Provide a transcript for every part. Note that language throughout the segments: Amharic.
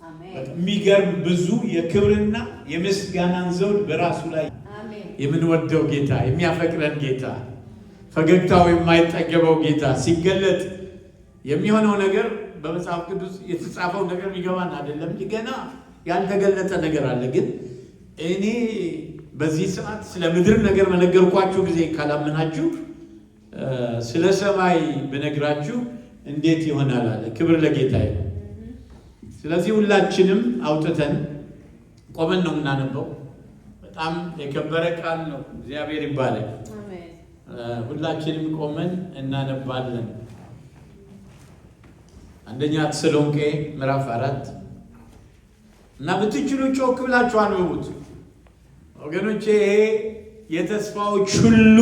አሜን የሚገርም ብዙ የክብርና የምስጋናን ዘውድ በራሱ ላይ የምንወደው ጌታ የሚያፈቅረን ጌታ ፈገግታው የማይጠገበው ጌታ ሲገለጥ የሚሆነው ነገር በመጽሐፍ ቅዱስ የተጻፈው ነገር የሚገባን አይደለም። ገና ያልተገለጠ ነገር አለ። ግን እኔ በዚህ ሰዓት ስለ ምድር ነገር መነገርኳችሁ ጊዜ ካላመናችሁ ስለ ሰማይ ብነግራችሁ እንዴት ይሆናል አለ። ክብር ለጌታ ይሁን። ስለዚህ ሁላችንም አውጥተን ቆመን ነው የምናነበው። በጣም የከበረ ቃል ነው። እግዚአብሔር ይባረክ። አሜን። ሁላችንም ቆመን እናነባለን። አንደኛ ተሰሎንቄ ምዕራፍ 4 እና ብትችሉ ጮክ ብላችሁ አንብቡት ወገኖቼ። ይሄ የተስፋዎች ሁሉ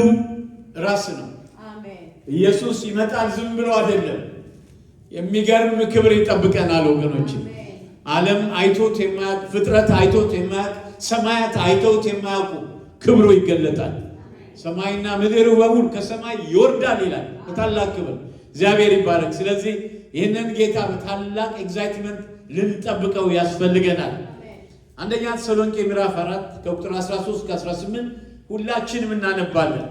ራስ ነው። አሜን። ኢየሱስ ይመጣል፣ ዝም ብሎ አይደለም። የሚገርም ክብር ይጠብቀናል ወገኖቼ። ዓለም አይቶት የማያውቅ ፍጥረት አይቶት የማያውቅ ሰማያት አይተውት የማያውቁ ክብሩ ይገለጣል። ሰማይና ምድር በሙሉ ከሰማይ ይወርዳል ይላል በታላቅ ክብር። እግዚአብሔር ይባረክ። ስለዚህ ይህንን ጌታ በታላቅ ኤግዛይትመንት ልንጠብቀው ያስፈልገናል። አንደኛ ተሰሎንቄ ምዕራፍ 4 ከቁጥር 13-18 ሁላችንም እናነባለን።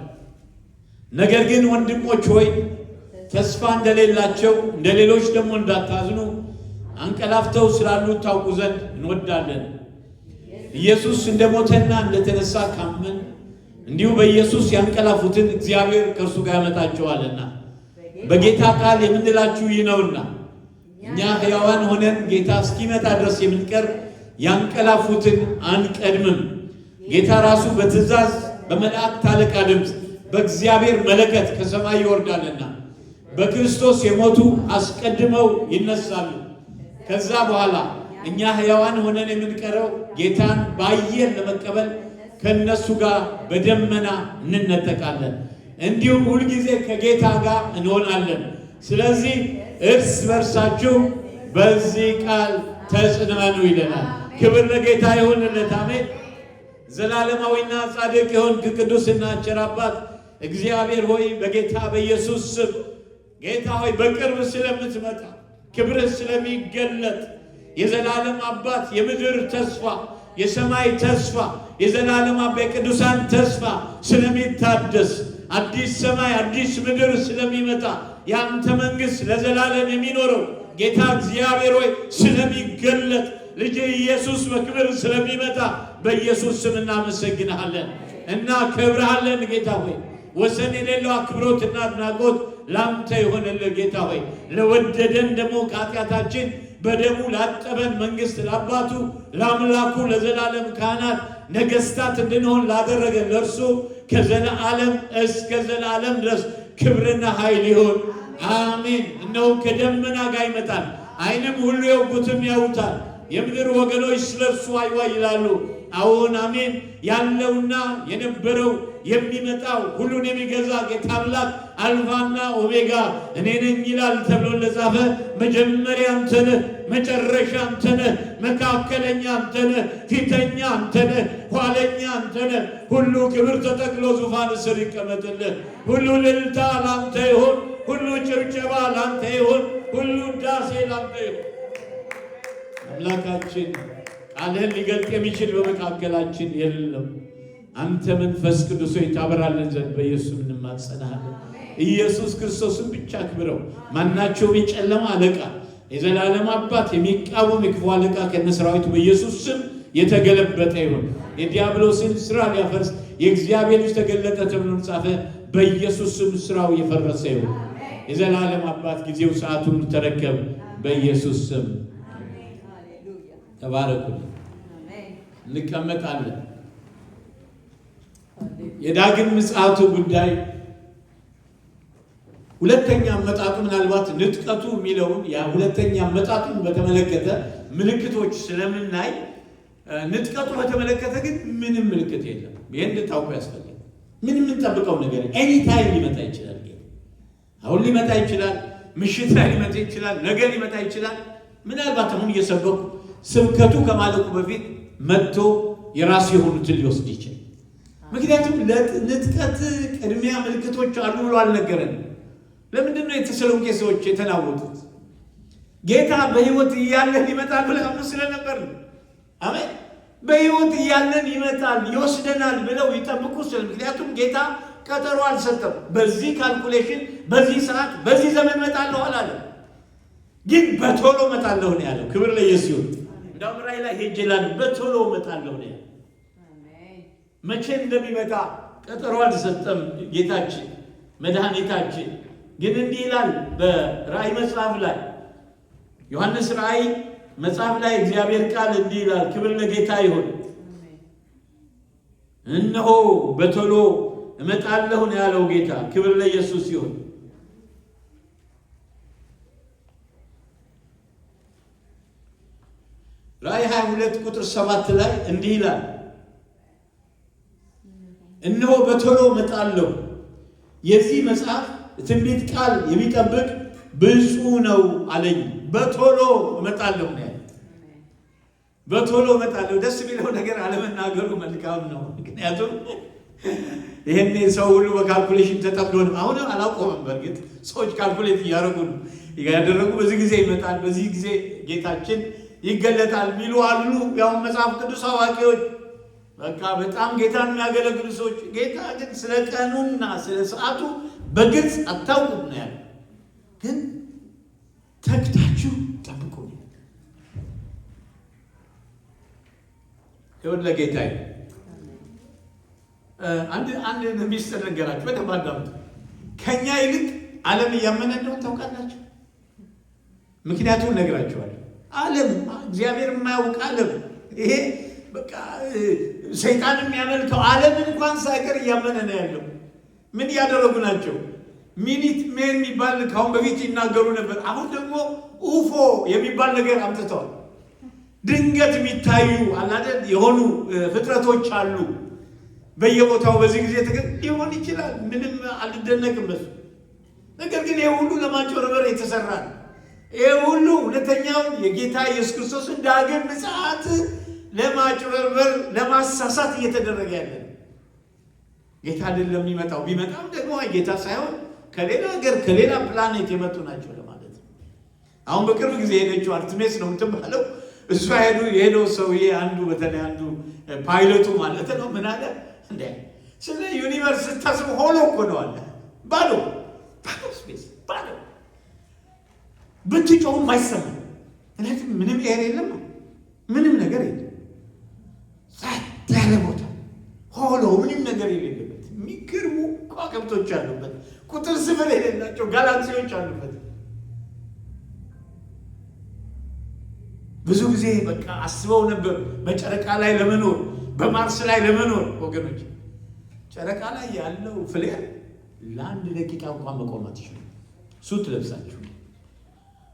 ነገር ግን ወንድሞች ሆይ ተስፋ እንደሌላቸው እንደሌሎች ደግሞ እንዳታዝኑ አንቀላፍተው ስላሉት ታውቁ ዘንድ እንወዳለን። ኢየሱስ እንደሞተና እንደተነሳ ካመን እንዲሁ በኢየሱስ ያንቀላፉትን እግዚአብሔር ከእርሱ ጋር ያመጣቸዋልና በጌታ ቃል የምንላችሁ ይህ ነውና እኛ ሕያዋን ሆነን ጌታ እስኪመጣ ድረስ የምንቀር ያንቀላፉትን አንቀድምም። ጌታ ራሱ በትእዛዝ በመላእክት አለቃ ድምፅ በእግዚአብሔር መለከት ከሰማይ ይወርዳልና በክርስቶስ የሞቱ አስቀድመው ይነሳሉ። ከዛ በኋላ እኛ ሕያዋን ሆነን የምንቀረው ጌታን በአየር ለመቀበል ከነሱ ጋር በደመና እንነጠቃለን፣ እንዲሁም ሁልጊዜ ከጌታ ጋር እንሆናለን። ስለዚህ እርስ በርሳችሁ በዚህ ቃል ተጽናኑ ይለናል። ክብር ለጌታ ይሁንለት። አሜን። ዘላለማዊና ጻድቅ የሆንክ ቅዱስና ቸር አባት እግዚአብሔር ሆይ በጌታ በኢየሱስ ስም ጌታ ሆይ በቅርብ ስለምትመጣ ክብርህ ስለሚገለጥ የዘላለም አባት የምድር ተስፋ የሰማይ ተስፋ የዘላለም አባ የቅዱሳን ተስፋ ስለሚታደስ አዲስ ሰማይ አዲስ ምድር ስለሚመጣ ያንተ መንግሥት ለዘላለም የሚኖረው ጌታ እግዚአብሔር ሆይ ስለሚገለጥ ልጅ ኢየሱስ በክብር ስለሚመጣ በኢየሱስ ስም እናመሰግንሃለን እና ከብርሃለን። ጌታ ሆይ ወሰን የሌለው አክብሮትና አድናቆት ላንተ ይሆንልህ። ጌታ ሆይ ለወደደን ደግሞ ከኃጢአታችን በደሙ ላጠበን መንግሥት ለአባቱ ለአምላኩ ለዘላለም ካህናት ነገሥታት እንድንሆን ላደረገን ለእርሱ ከዘላለም እስከ ዘላለም ድረስ ክብርና ኃይል ይሁን። አሜን። እነሆ ከደመና ጋር ይመጣል፣ ዓይንም ሁሉ ያውቁትም ያዩታል፣ የምድር ወገኖች ስለ እርሱ ዋይ ይላሉ። አዎን አሜን። ያለውና የነበረው የሚመጣው ሁሉን የሚገዛ ጌታ አምላክ አልፋና ኦሜጋ እኔ ነኝ ይላል ተብሎ ለጻፈ መጀመሪያ አንተ ነህ፣ መጨረሻ አንተ ነህ፣ መካከለኛ አንተ ነህ፣ ፊተኛ አንተ ነህ፣ ኋለኛ አንተ ነህ። ሁሉ ክብር ተጠቅሎ ዙፋን ስር ይቀመጥልህ። ሁሉ እልልታ ላንተ ይሁን፣ ሁሉ ጭብጨባ ላንተ ይሁን፣ ሁሉ ዳሴ ላንተ ይሁን። አምላካችን ቃልህን ሊገልጥ የሚችል በመካከላችን የለም። አንተ መንፈስ ቅዱስ ሆይ ታበራለን ዘንድ በኢየሱስ እንማጸናለን። ኢየሱስ ክርስቶስን ብቻ አክብረው። ማናቸውም የጨለማ አለቃ የዘላለም አባት የሚቃወም የክፉ አለቃ ከነሰራዊቱ በኢየሱስ ስም የተገለበጠ ይሁን። የዲያብሎስን ስራ ሊያፈርስ የእግዚአብሔር ልጅ ተገለጠ ተብሎ ተጻፈ። በኢየሱስ ስም ስራው የፈረሰ ይሁን። የዘላለም አባት ጊዜው ሰዓቱን ተረከብ። በኢየሱስ ስም ተባረኩልኝ። እንቀመጣለን። የዳግም ምጽአቱ ጉዳይ ሁለተኛ አመጣጡ ምናልባት ንጥቀቱ የሚለውን ያ ሁለተኛ አመጣጡን በተመለከተ ምልክቶች ስለምናይ ንጥቀቱ በተመለከተ ግን ምንም ምልክት የለም። ይሄን እንድታውቁ ያስፈልጋል። ምንም የምንጠብቀው ነገር ኤኒ ታይም ሊመጣ ይችላል። አሁን ሊመጣ ይችላል፣ ምሽት ላይ ሊመጣ ይችላል፣ ነገ ሊመጣ ይችላል። ምናልባት አሁን እየሰበኩ ስብከቱ ከማለቁ በፊት መጥቶ የራሱ የሆኑትን ሊወስድ ይችላል። ምክንያቱም ለንጥቀት ቅድሚያ ምልክቶች አሉ ብሎ አልነገረንም። ለምንድን ነው የተሰሎንቄ ሰዎች የተናወጡት? ጌታ በሕይወት እያለን ይመጣል ብለው አምነው ስለነበር ነው። አሜን። በሕይወት እያለን ይመጣል ይወስደናል ብለው ይጠብቁ ስለ ምክንያቱም ጌታ ቀጠሮ አልሰጠም። በዚህ ካልኩሌሽን፣ በዚህ ሰዓት፣ በዚህ ዘመን እመጣለሁ አላለም። ግን በቶሎ እመጣለሁ ነው ያለው። ክብር ለኢየሱስ ይሁን። እንዳውም ራእይ ላይ ሄጄ እላለሁ በቶሎ እመጣለሁ ነው ያለው። መቼ እንደሚመጣ ቀጠሮ አልሰጠም ጌታችን መድኃኒታችን። ግን እንዲህ ይላል በራእይ መጽሐፍ ላይ ዮሐንስ ራእይ መጽሐፍ ላይ እግዚአብሔር ቃል እንዲህ ይላል። ክብር ለጌታ ይሁን። እነሆ በቶሎ እመጣለሁ ነው ያለው ጌታ። ክብር ለኢየሱስ ይሁን። ራእይ 22 ቁጥር 7 ላይ እንዲህ ይላል። እነሆ በቶሎ እመጣለሁ። የዚህ መጽሐፍ ትንቢት ቃል የሚጠብቅ ብፁዕ ነው አለኝ። በቶሎ እመጣለሁ ነው ያለው። በቶሎ እመጣለሁ። ደስ የሚለው ነገር አለመናገሩ መልካም ነው። ምክንያቱም ይሄኔ ሰው ሁሉ በካልኩሌሽን ተጠምዶ ነው። አሁን አላቆመም። በእርግጥ ሰዎች ካልኩሌት እያደረጉ ነው ያደረጉ። በዚህ ጊዜ ይመጣል፣ በዚህ ጊዜ ጌታችን ይገለጣል የሚሉ አሉ። ያው መጽሐፍ ቅዱስ አዋቂዎች በቃ በጣም ጌታን የሚያገለግሉ ሰዎች ጌታ ግን ስለ ቀኑና ስለ ሰዓቱ በግልጽ አታውቁም ነው ያለው። ግን ተግታችሁ ጠብቁ። ክብር ለጌታ ይሁን። አንድ ሚስጥር ነገራችሁ በደንብ አዳምጡ። ከኛ ይልቅ ዓለም እያመነ እንደሆነ ታውቃላችሁ። ምክንያቱም ነግራችኋለሁ። ዓለም እግዚአብሔር የማያውቅ ዓለም ይሄ በቃ ሰይጣን የሚያመልከው ዓለምን እንኳን ሳይቀር እያመነ ነው ያለው። ምን እያደረጉ ናቸው? ሚኒት ሜን የሚባል ካሁን በፊት ይናገሩ ነበር። አሁን ደግሞ ኡፎ የሚባል ነገር አምጥተዋል። ድንገት የሚታዩ አላደል የሆኑ ፍጥረቶች አሉ በየቦታው። በዚህ ጊዜ ሊሆን ይችላል፣ ምንም አልደነቅም በሱ። ነገር ግን ይሄ ሁሉ ለማጭበርበር የተሰራ ነው። ይሄ ሁሉ ሁለተኛው የጌታ ኢየሱስ ክርስቶስን ዳግም ምጽአት ለማጭበርበር ለማሳሳት እየተደረገ ያለ ነው። ጌታ አይደለም የሚመጣው። ቢመጣም ደግሞ ጌታ ሳይሆን ከሌላ ሀገር ከሌላ ፕላኔት የመጡ ናቸው ለማለት ነው። አሁን በቅርብ ጊዜ ሄደችው አርትሜስ ነው የምትባለው። እሷ የሄደው ሰውዬ አንዱ በተለይ አንዱ ፓይለቱ ማለት ነው ምን አለ እንዴ ስለ ዩኒቨርስ ስታስብ ሆሎ እኮ ነው አለ። ባዶ ስፔስ ባዶ ብትጮህም አይሰማም። ምክንያቱም ምንም ኤር የለም፣ ምንም ነገር የለም። ጸጥ ያለ ቦታ ሆሎ ምንም ነገር የሌለበት የሚገርሙ ከዋክብቶች አሉበት፣ ቁጥር ስፍር የሌላቸው ጋላክሲዎች አሉበት። ብዙ ጊዜ በቃ አስበው ነበር በጨረቃ ላይ ለመኖር በማርስ ላይ ለመኖር። ወገኖች ጨረቃ ላይ ያለው ፍሌር ለአንድ ደቂቃ እንኳን መቆም አትችሉም። ሱት ለብሳችሁ።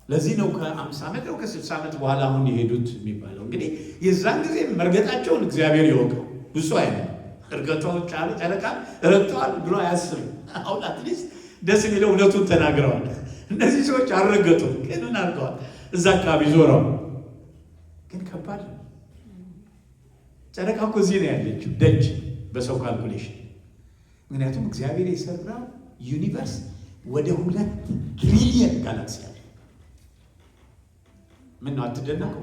ለዚህ ነው ከ50 ዓመት ነው ከ60 ዓመት በኋላ አሁን የሄዱት የሚባለው። እንግዲህ የዛን ጊዜ መርገጣቸውን እግዚአብሔር ይወቀው። ብዙ አይነት እርገጦች አሉ። ጨረቃ ረግጠዋል ብሎ አያስብም። አሁን አትሊስት ደስ የሚለው እውነቱን ተናግረዋል። እነዚህ ሰዎች አልረገጡም፣ ግን ምን አድርገዋል? እዛ አካባቢ ዞረው። ግን ከባድ ነው። ጨረቃ እኮ እዚህ ነው ያለችው ደጅ በሰው ካልኩሌሽን። ምክንያቱም እግዚአብሔር የሰራው ዩኒቨርስ ወደ 2 ትሪሊየን ጋላክሲ አለ። ምን ነው አትደነቁ?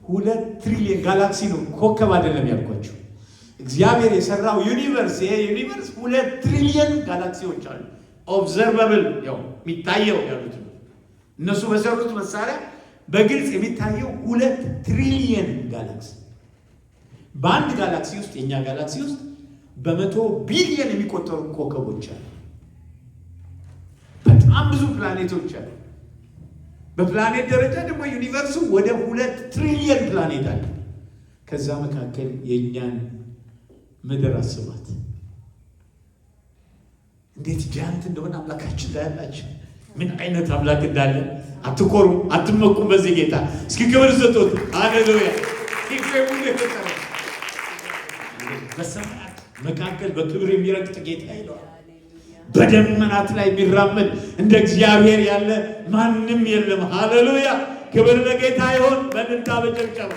2 ትሪሊየን ጋላክሲ ነው፣ ኮከብ አይደለም ያልኳችሁ። እግዚአብሔር የሰራው ዩኒቨርስ፣ ይሄ ዩኒቨርስ 2 ትሪሊየን ጋላክሲዎች አሉ። ኦብዘርቨብል ያው የሚታየው ያሉት እነሱ በሰሩት መሳሪያ በግልጽ የሚታየው 2 ትሪሊየን ጋላክሲ። በአንድ ጋላክሲ ውስጥ የኛ ጋላክሲ ውስጥ በ100 ቢሊየን የሚቆጠሩ ኮከቦች አሉ። በጣም ብዙ ፕላኔቶች አሉ። በፕላኔት ደረጃ ደግሞ ዩኒቨርሱ ወደ 2 ትሪሊየን ፕላኔት አለ። ከዛ መካከል የኛን ምድር አስባት። እንዴት ጃንት እንደሆነ አምላካችን ታያላችሁ። ምን አይነት አምላክ እንዳለ አትኮሩ፣ አትመኩም በዚህ ጌታ። እስኪ ክብር ስጡት። ሃሌሉያ። ይፈሙን ይፈጠራ በሰማያት መካከል በክብር የሚረግጥ ጌታ ይለዋል። በደመናት ላይ የሚራመድ እንደ እግዚአብሔር ያለ ማንም የለም። ሃሌሉያ። ክብር ለጌታ ይሁን። በእልልታ በጭብጨባ።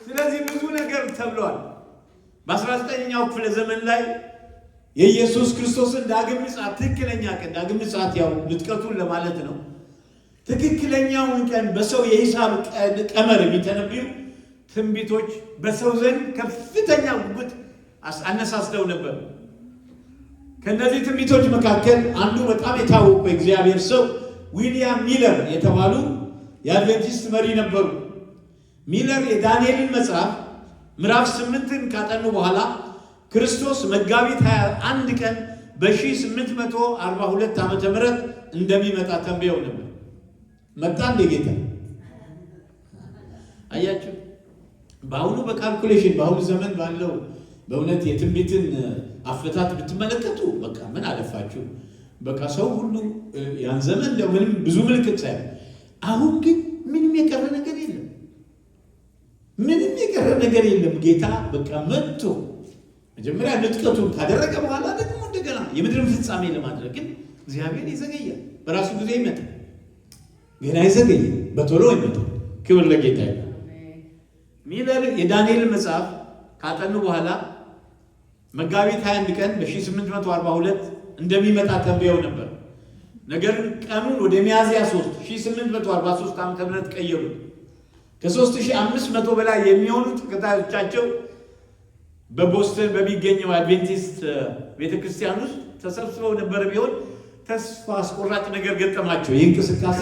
ስለዚህ ብዙ ነገር ተብሏል። በ19ኛው ክፍለ ዘመን ላይ የኢየሱስ ክርስቶስን ዳግም ምጽአት ትክክለኛ ቀን ዳግም ምጽአት ያው ንጥቀቱን ለማለት ነው። ትክክለኛውን ቀን በሰው የሂሳብ ቀመር የሚተነብዩ ትንቢቶች በሰው ዘንድ ከፍተኛ ጉጉት አነሳስተው ነበር። ከነዚህ ትንቢቶች መካከል አንዱ በጣም የታወቁ የእግዚአብሔር ሰው ዊሊያም ሚለር የተባሉ የአድቬንቲስት መሪ ነበሩ። ሚለር የዳንኤልን መጽሐፍ ምዕራፍ 8ን ካጠኑ በኋላ ክርስቶስ መጋቢት 21 ቀን በ1842 ዓመተ ምህረት እንደሚመጣ ተንብየው ነበር። መጣ እንደ ጌታ አያችሁ። በአሁኑ በካልኩሌሽን በአሁኑ ዘመን ባለው በእውነት የትንቢትን አፈታት ብትመለከቱ በቃ ምን አለፋችሁ በቃ ሰው ሁሉ ያን ዘመን እንደው ምንም ብዙ ምልክት ሳይሆን፣ አሁን ግን ምንም የቀረ ነገር የለም። ምንም የቀረ ነገር የለም። ጌታ በቃ መጥቶ መጀመሪያ ንጥቀቱን ካደረገ በኋላ ደግሞ እንደገና የምድርን ፍጻሜ ለማድረግ ግን እግዚአብሔር ይዘገያል። በራሱ ጊዜ ይመጣል። ገና ይዘገያል፣ በቶሎ ይመጣል። ክብር ለጌታ ይሁን። ሚለር የዳንኤልን መጽሐፍ ካጠኑ በኋላ መጋቢት 21 ቀን በ1842 እንደሚመጣ ተንብየው ነበር። ነገር ግን ቀኑን ወደ ሚያዝያ 3 1843 ዓ.ም ቀየሩት። ከ3500 በላይ የሚሆኑ ተከታዮቻቸው በቦስተን በሚገኘው አድቬንቲስት ቤተክርስቲያን ውስጥ ተሰብስበው ነበር። ቢሆን ተስፋ አስቆራጭ ነገር ገጠማቸው። ይህ እንቅስቃሴ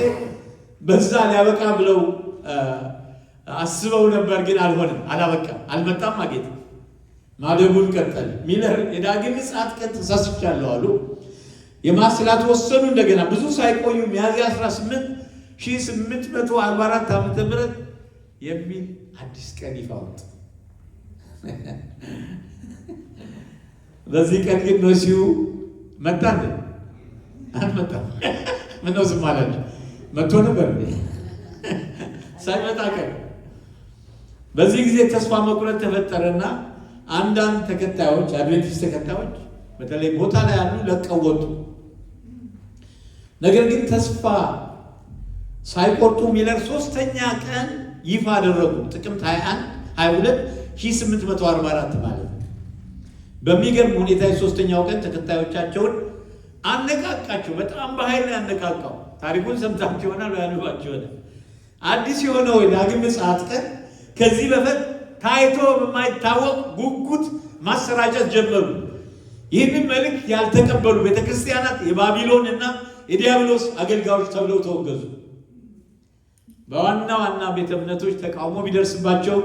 በዛ ሊያበቃ ብለው አስበው ነበር፣ ግን አልሆነም፣ አላበቃም፣ አልመጣም። ጌታ ማደጉን ቀጠለ። ሚለር የዳግም ምጽአት ቀን ተሳስቻለሁ አሉ። የማስላት ወሰኑ። እንደገና ብዙ ሳይቆዩ ሚያዝያ 18 1844 ዓመተ ምህረት የሚል አዲስ ቀን ይፋ ወጣ። በዚህ ቀን ግን መሲሁ መጣ እንዴ? አልመጣም። ምነው ዝም አላለ? መጥቶ ነበር ሳይመጣ ቀን። በዚህ ጊዜ ተስፋ መቁረጥ ተፈጠረና አንዳንድ ተከታዮች አድቬንቲስት ተከታዮች በተለይ ቦታ ላይ ያሉ ለቀው ወጡ። ነገር ግን ተስፋ ሳይቆርጡ ሚለር ሶስተኛ ቀን ይፋ አደረጉ። ጥቅምት 22 1844 ማለት ነው። በሚገርም ሁኔታ የሶስተኛው ቀን ተከታዮቻቸውን አነቃቃቸው። በጣም በኃይል ያነቃቃው። ታሪኩን ሰምታችሁ ይሆናል ያንባችሁ ይሆናል። አዲስ የሆነው ዳግም ምጽአት ቀን ከዚህ በፊት ታይቶ በማይታወቅ ጉጉት ማሰራጨት ጀመሩ። ይህንን መልእክት ያልተቀበሉ ቤተክርስቲያናት የባቢሎን እና የዲያብሎስ አገልጋዮች ተብለው ተወገዙ። በዋና ዋና ቤተ እምነቶች ተቃውሞ ቢደርስባቸው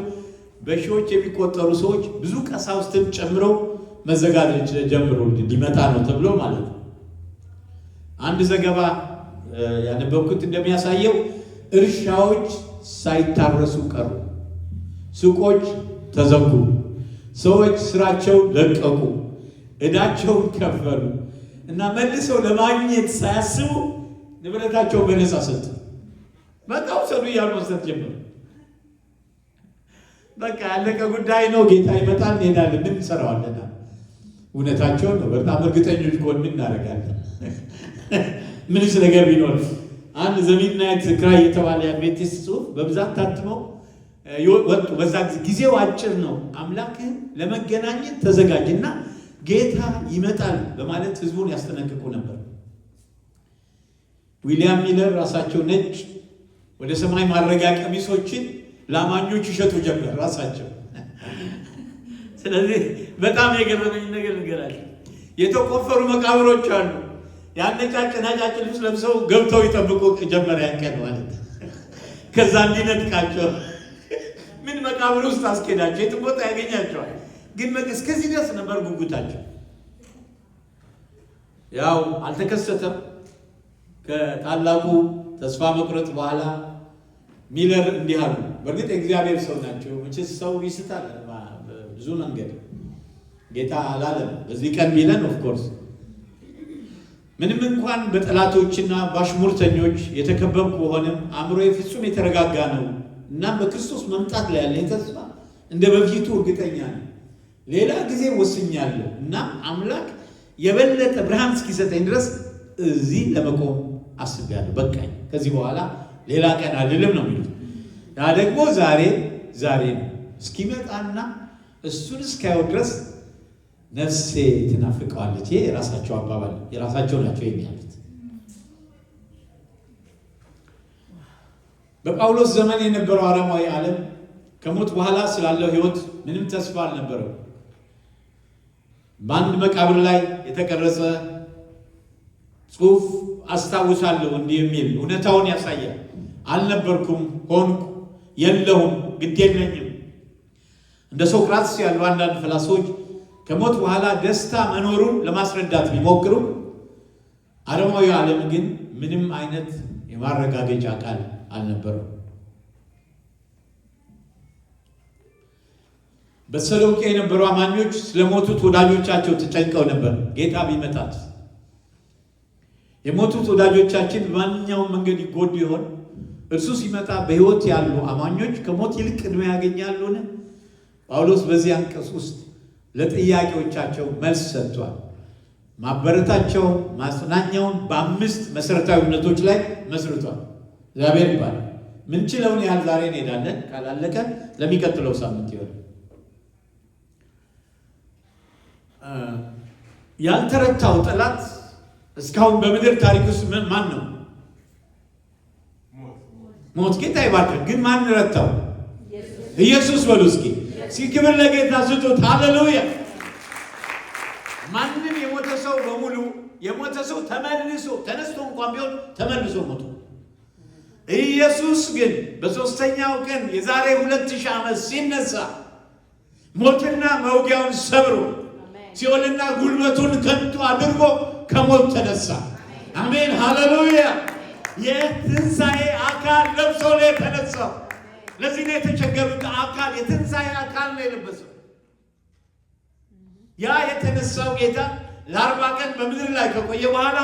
በሺዎች የሚቆጠሩ ሰዎች ብዙ ቀሳውስትን ጨምረው መዘጋጀት ጀምሮ ሊመጣ ነው ተብሎ ማለት ነው። አንድ ዘገባ ያነበብኩት እንደሚያሳየው እርሻዎች ሳይታረሱ ቀሩ፣ ሱቆች ተዘጉ፣ ሰዎች ስራቸውን ለቀቁ፣ ዕዳቸውን ከፈሉ እና መልሰው ለማግኘት ሳያስቡ ንብረታቸውን በነፃ ሰጡ። በቃ ውሰዱ እያሉ መስጠት ጀመሩ። በቃ ያለቀ ጉዳይ ነው። ጌታ ይመጣል፣ እንሄዳለን፣ ምን እንሰራዋለን? እውነታቸውን ነው። በጣም እርግጠኞች ከሆን ምን እናደርጋለን? ምንስ ነገር ቢኖር አንድ ዘሚድናይት ክራይ የተባለ የአድቬንቲስት ጽሑፍ በብዛት ታትመው ወጡ። በዛ ጊዜው አጭር ነው፣ አምላክህን ለመገናኘት ተዘጋጅና ጌታ ይመጣል በማለት ህዝቡን ያስጠነቅቁ ነበር። ዊሊያም ሚለር ራሳቸው ነጭ ወደ ሰማይ ማድረጊያ ቀሚሶችን ለአማኞች ይሸጡ ጀመር ራሳቸው። ስለዚህ በጣም የገረመኝ ነገር ንገራቸው። የተቆፈሩ መቃብሮች አሉ። ያነጫጭ ልብስ ለብሰው ገብተው ይጠብቁ ጀመር። ያንቀን ማለት ከዛ እንዲነጥቃቸው ምን መቃብር ውስጥ አስኬዳቸው የትም ቦታ ያገኛቸዋል። ግን እስከዚህ ድረስ ነበር ጉጉታቸው። ያው አልተከሰተም። ከታላቁ ተስፋ መቁረጥ በኋላ ሚለር እንዲህ አሉ። በእርግጥ የእግዚአብሔር ሰው ናቸው። መቼስ ሰው ይስታል ብዙ መንገድ። ጌታ አላለም በዚህ ቀን ቢለን ኦፍኮርስ ምንም እንኳን በጠላቶችና በአሽሙርተኞች የተከበብኩ በሆነም አእምሮዬ ፍጹም የተረጋጋ ነው። እናም በክርስቶስ መምጣት ላይ ያለኝ ተስፋ እንደ በፊቱ እርግጠኛ ነው። ሌላ ጊዜ ወስኛለሁ እና አምላክ የበለጠ ብርሃን እስኪሰጠኝ ድረስ እዚህ ለመቆም አስቤያለሁ። በቃኝ፣ ከዚህ በኋላ ሌላ ቀን አይደለም ነው የሚሉት። ያ ደግሞ ዛሬ ነው። እስኪመጣና እሱን እስካየው ድረስ ነፍሴ ትናፍቀዋለች። የራሳቸው አባባል የራሳቸው ናቸው የሚያሉት። በጳውሎስ ዘመን የነበረው አረማዊ ዓለም ከሞት በኋላ ስላለው ሕይወት ምንም ተስፋ አልነበረው። በአንድ መቃብር ላይ የተቀረጸ ጽሑፍ አስታውሳለሁ እንዲህ የሚል እውነታውን ያሳያል። አልነበርኩም፣ ሆንኩ፣ የለሁም፣ ግድ የለኝም። እንደ ሶቅራጥስ ያሉ አንዳንድ ፈላስፎች ከሞት በኋላ ደስታ መኖሩን ለማስረዳት ቢሞክሩም አረማዊ ዓለም ግን ምንም አይነት የማረጋገጫ ቃል አልነበረው። በተሰሎንቄ የነበሩ አማኞች ስለሞቱት ወዳጆቻቸው ተጨንቀው ነበር። ጌታ ቢመጣት የሞቱት ወዳጆቻችን በማንኛውም መንገድ ይጎዱ ይሆን? እርሱ ሲመጣ በሕይወት ያሉ አማኞች ከሞት ይልቅ ዕድሜ ያገኛሉን? ጳውሎስ በዚህ አንቀጽ ውስጥ ለጥያቄዎቻቸው መልስ ሰጥቷል። ማበረታቸው ማጽናኛውን በ5 መሰረታዊ እውነቶች ላይ መስርቷል። እግዚአብሔር ይባላል። ምንችለውን ያህል ዛሬ እንሄዳለን። ካላለቀ ለሚቀጥለው ሳምንት ይሆናል። ያልተረታው ጠላት እስካሁን በምድር ታሪክ ውስጥ ማን ነው? ሞት። ጌታ ይባርክ። ግን ማን ረታው? ኢየሱስ በሉ እስኪ። ክብር ለጌታ ስጡት። ሃሌሉያ። ማንም የሞተ ሰው በሙሉ የሞተ ሰው ተነስቶ እንኳን ቢሆን ተመልሶ ሞቶ፣ ኢየሱስ ግን በሦስተኛው ቀን የዛሬ 2000 ዓመት ሲነሳ ሞትና መውጊያውን ሰብሮ ሲኦልና ጉልበቱን ከንቱ አድርጎ ከሞት ተነሳ። አሜን ሃሌሉያ። የትንሣኤ አካል ለብሶ ነው የተነሳው። ለዚህ ነው የተቸገሩት። አካል የትንሣኤ አካል ነው የለበሰው። ያ የተነሳው ጌታ ለ40 ቀን በምድር ላይ ከቆየ በኋላ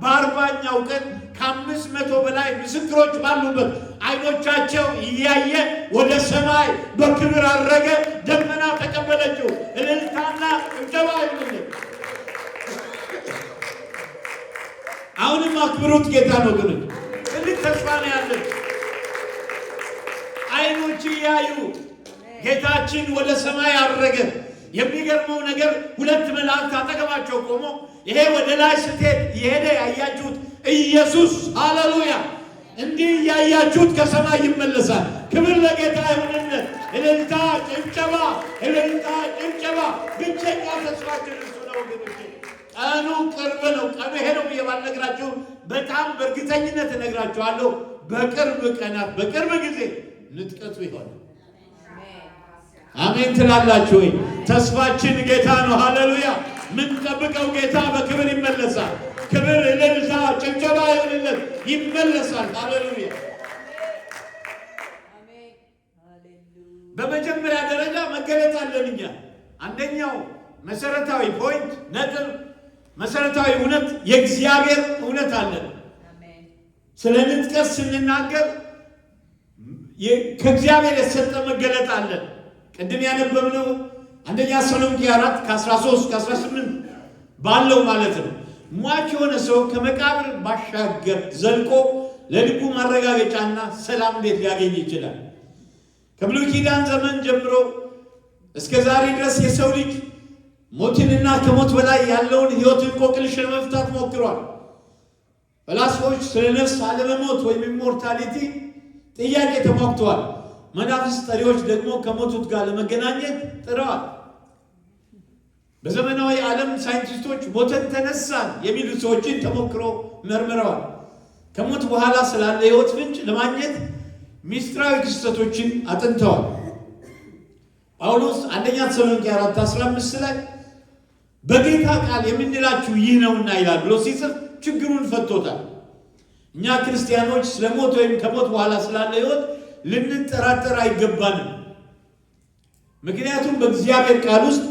በ40ኛው ቀን ከ500 በላይ ምስክሮች ባሉበት አይኖቻቸው እያየ ወደ ሰማይ በክብር አረገ። ደመና ተቀበለችው። እልልታና ጭብጨባ ይሁንልን። አሁንም አክብሩት። ጌታ ነው ግን ትልቅ ተስፋ ነው ያለን። አይኖች እያዩ ጌታችን ወደ ሰማይ አረገ። የሚገርመው ነገር 2 መላእክት አጠገባቸው ቆሞ ይሄ ወደ ላይ ስትሄድ የሄደ ያያችሁት ኢየሱስ ሃሌሉያ፣ እንዲህ ያያችሁት ከሰማይ ይመለሳል። ክብር ለጌታ ይሁንልን። እልልታ ጭብጨባ፣ እልልታ ጭብጨባ። ብቸኛ ተስፋችን እሱ ነው። ቀኑ ቅርብ ነው። ቀኑ ይሄ ነው ብዬ ባልነግራችሁ በጣም በእርግጠኝነት እነግራችኋለሁ። በቅርብ ቀናት በቅርብ ጊዜ ንጥቀቱ ይሆናል። አሜን ትላላችሁ ወይ? ተስፋችን ጌታ ነው። ሃሌሉያ። ምን ጠብቀው ጌታ በክብር ይመለሳል። ክብር እልልታ ጭብጨባ ይሁንለት። ይመለሳል። ሃሌሉያ። በመጀመሪያ ደረጃ መገለጥ አለን እኛ። አንደኛው መሰረታዊ ፖይንት ነጥብ መሰረታዊ እውነት የእግዚአብሔር እውነት አለን። ስለ ንጥቀት ስንናገር ከእግዚአብሔር የተሰጠ መገለጥ አለን። ቅድም ያነበብነው አንደኛ ተሰሎንቄ 4 ከ13 ከ18 ባለው ማለት ነው። ሟች የሆነ ሰው ከመቃብር ባሻገር ዘልቆ ለልቡ ማረጋገጫና ሰላም እንዴት ሊያገኝ ይችላል? ከብሉይ ኪዳን ዘመን ጀምሮ እስከ ዛሬ ድረስ የሰው ልጅ ሞትንና ከሞት በላይ ያለውን ሕይወት እንቆቅልሽ ለመፍታት ሞክሯል። ፈላስፎች ስለ ነፍስ አለመሞት ወይም ኢሞርታሊቲ ጥያቄ ተሟግተዋል። መናፍስት ጠሪዎች ደግሞ ከሞቱት ጋር ለመገናኘት ጥረዋል። በዘመናዊ ዓለም ሳይንቲስቶች ሞተን ተነሳን የሚሉ ሰዎችን ተሞክሮ መርምረዋል። ከሞት በኋላ ስላለ ሕይወት ፍንጭ ለማግኘት ሚስጥራዊ ክስተቶችን አጥንተዋል። ጳውሎስ አንደኛ ተሰሎንቄ 4:15 ላይ በጌታ ቃል የምንላችሁ ይህ ነውና ይላል ብሎ ሲጽፍ ችግሩን ፈቶታል። እኛ ክርስቲያኖች ስለ ሞት ወይም ከሞት በኋላ ስላለ ሕይወት ልንጠራጠር አይገባንም። ምክንያቱም በእግዚአብሔር ቃል ውስጥ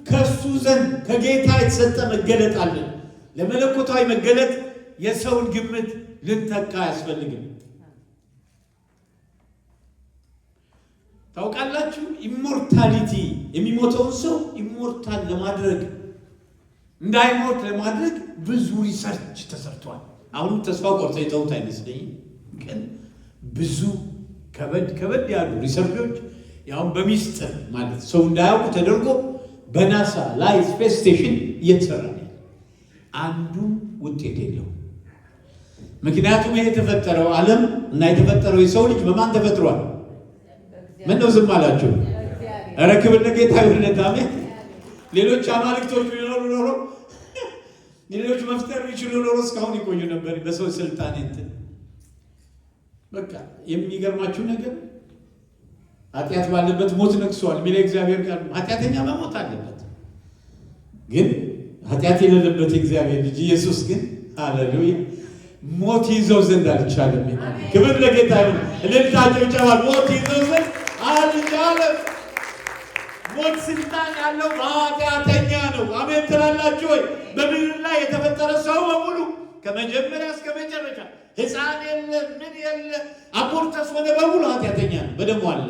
ከእሱ ዘንድ ከጌታ የተሰጠ መገለጥ አለ። ለመለኮታዊ መገለጥ የሰውን ግምት ልንተካ አያስፈልግም። ታውቃላችሁ፣ ኢሞርታሊቲ የሚሞተውን ሰው ኢሞርታል ለማድረግ እንዳይሞት ለማድረግ ብዙ ሪሰርች ተሰርቷል። አሁን ተስፋ ቆርጦ የተውት አይመስለኝም። ግን ብዙ ከበድ ያሉ ሪሰርቾች ያው በሚስጥር ማለት ሰው እንዳያውቁ ተደርጎ በናሳ ላይ ስፔስ ስቴሽን እየተሰራ ነው። አንዱ ውጤት የለው። ምክንያቱም ይሄ የተፈጠረው ዓለም እና የተፈጠረው የሰው ልጅ በማን ተፈጥሯል? ምን ነው ዝም አላችሁ? ኧረ ክብር ለጌታ ይሁን። አሜን። ሌሎች አማልክቶች ቢኖሩ ኖሮ ሌሎች መፍጠር ቢችሉ ኖሮ እስካሁን ይቆዩ ነበር በሰው ስልጣን እንትን። በቃ የሚገርማችሁ ነገር ኃጢአት ባለበት ሞት ነግሷል የሚለ እግዚአብሔር ቃል። ኃጢአተኛ መሞት አለበት፣ ግን ኃጢአት የሌለበት እግዚአብሔር ልጅ ኢየሱስ ግን ሃሌሉያ ሞት ይዘው ዘንድ አልቻለም። ክብር ለጌታ ይሁን። እልልታቸው ይጨባል። ሞት ይዘው ዘንድ አልቻለም። ሞት ስልጣን ያለው በኃጢአተኛ ነው። አሜን ትላላችሁ ወይ? በምድር ላይ የተፈጠረ ሰው በሙሉ ከመጀመሪያ እስከ መጨረሻ ሕፃን የለ ምን የለ አቦርተስ ሆነ በሙሉ ኃጢአተኛ ነው፣ በደሙ አለ።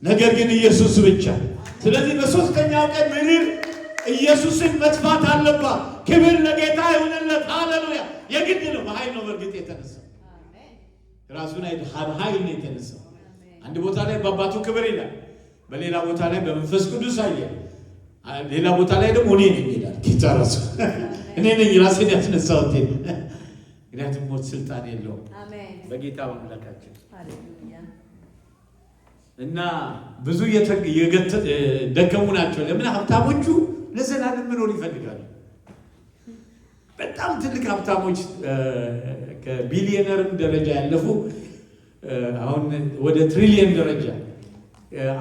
ነገር ግን ኢየሱስ ብቻ። ስለዚህ በሶስተኛው ቀን ምድር ኢየሱስን መጥፋት አለባት። ክብር ለጌታ ይሁንለት። ሃሌሉያ። የግድ ነው። በኃይል ነው በእርግጥ የተነሳው፣ ራሱን ኃይል ነው የተነሳው። አንድ ቦታ ላይ በአባቱ ክብር ይላል፣ በሌላ ቦታ ላይ በመንፈስ ቅዱስ አየለ፣ ሌላ ቦታ ላይ ደግሞ እኔ ነኝ ይላል ጌታ ራሱ። እኔ ነኝ ራሴን ያስነሳሁት። ምክንያቱም ሞት ስልጣን የለውም በጌታ በአምላካችን። እና ብዙ ደከሙ ናቸው። ለምን? ሀብታሞቹ ለዘላለም መኖር ይፈልጋሉ። በጣም ትልቅ ሀብታሞች ከቢሊየነርም ደረጃ ያለፉ አሁን ወደ ትሪሊየን ደረጃ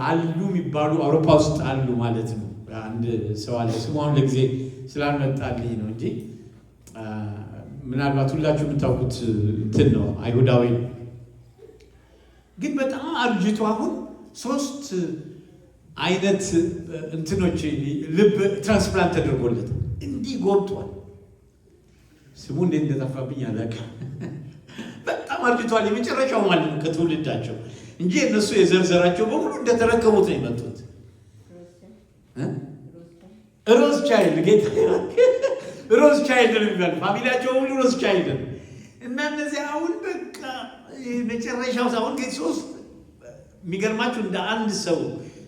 አሉ የሚባሉ አውሮፓ ውስጥ አሉ ማለት ነው። አንድ ሰው አለ፣ ስሙ አሁን ለጊዜ ስላልመጣልኝ ነው እንጂ ምናልባት ሁላችሁ የምታውቁት እንትን ነው፣ አይሁዳዊ ግን በጣም አርጅቶ አሁን 3 አይነት እንትኖች ልብ ትራንስፕላንት ተደርጎለት እንዲህ ጎብጧል። ስሙ እንዴት እንደጠፋብኝ አላውቅም። በጣም አርጅቷል። የመጨረሻው ማለት ነው ከትውልዳቸው እንጂ እነሱ የዘርዘራቸው በሙሉ እንደተረከቡት ነው የመጡት። ሮዝ ቻይልድ ጌታ ሮዝ ቻይልድ ነው የሚባል ፋሚሊያቸው ሁሉ ሮዝ ቻይልድ እና እነዚህ አሁን በቃ መጨረሻው ሳይሆን ከ3 የሚገርማችሁ እንደ አንድ ሰው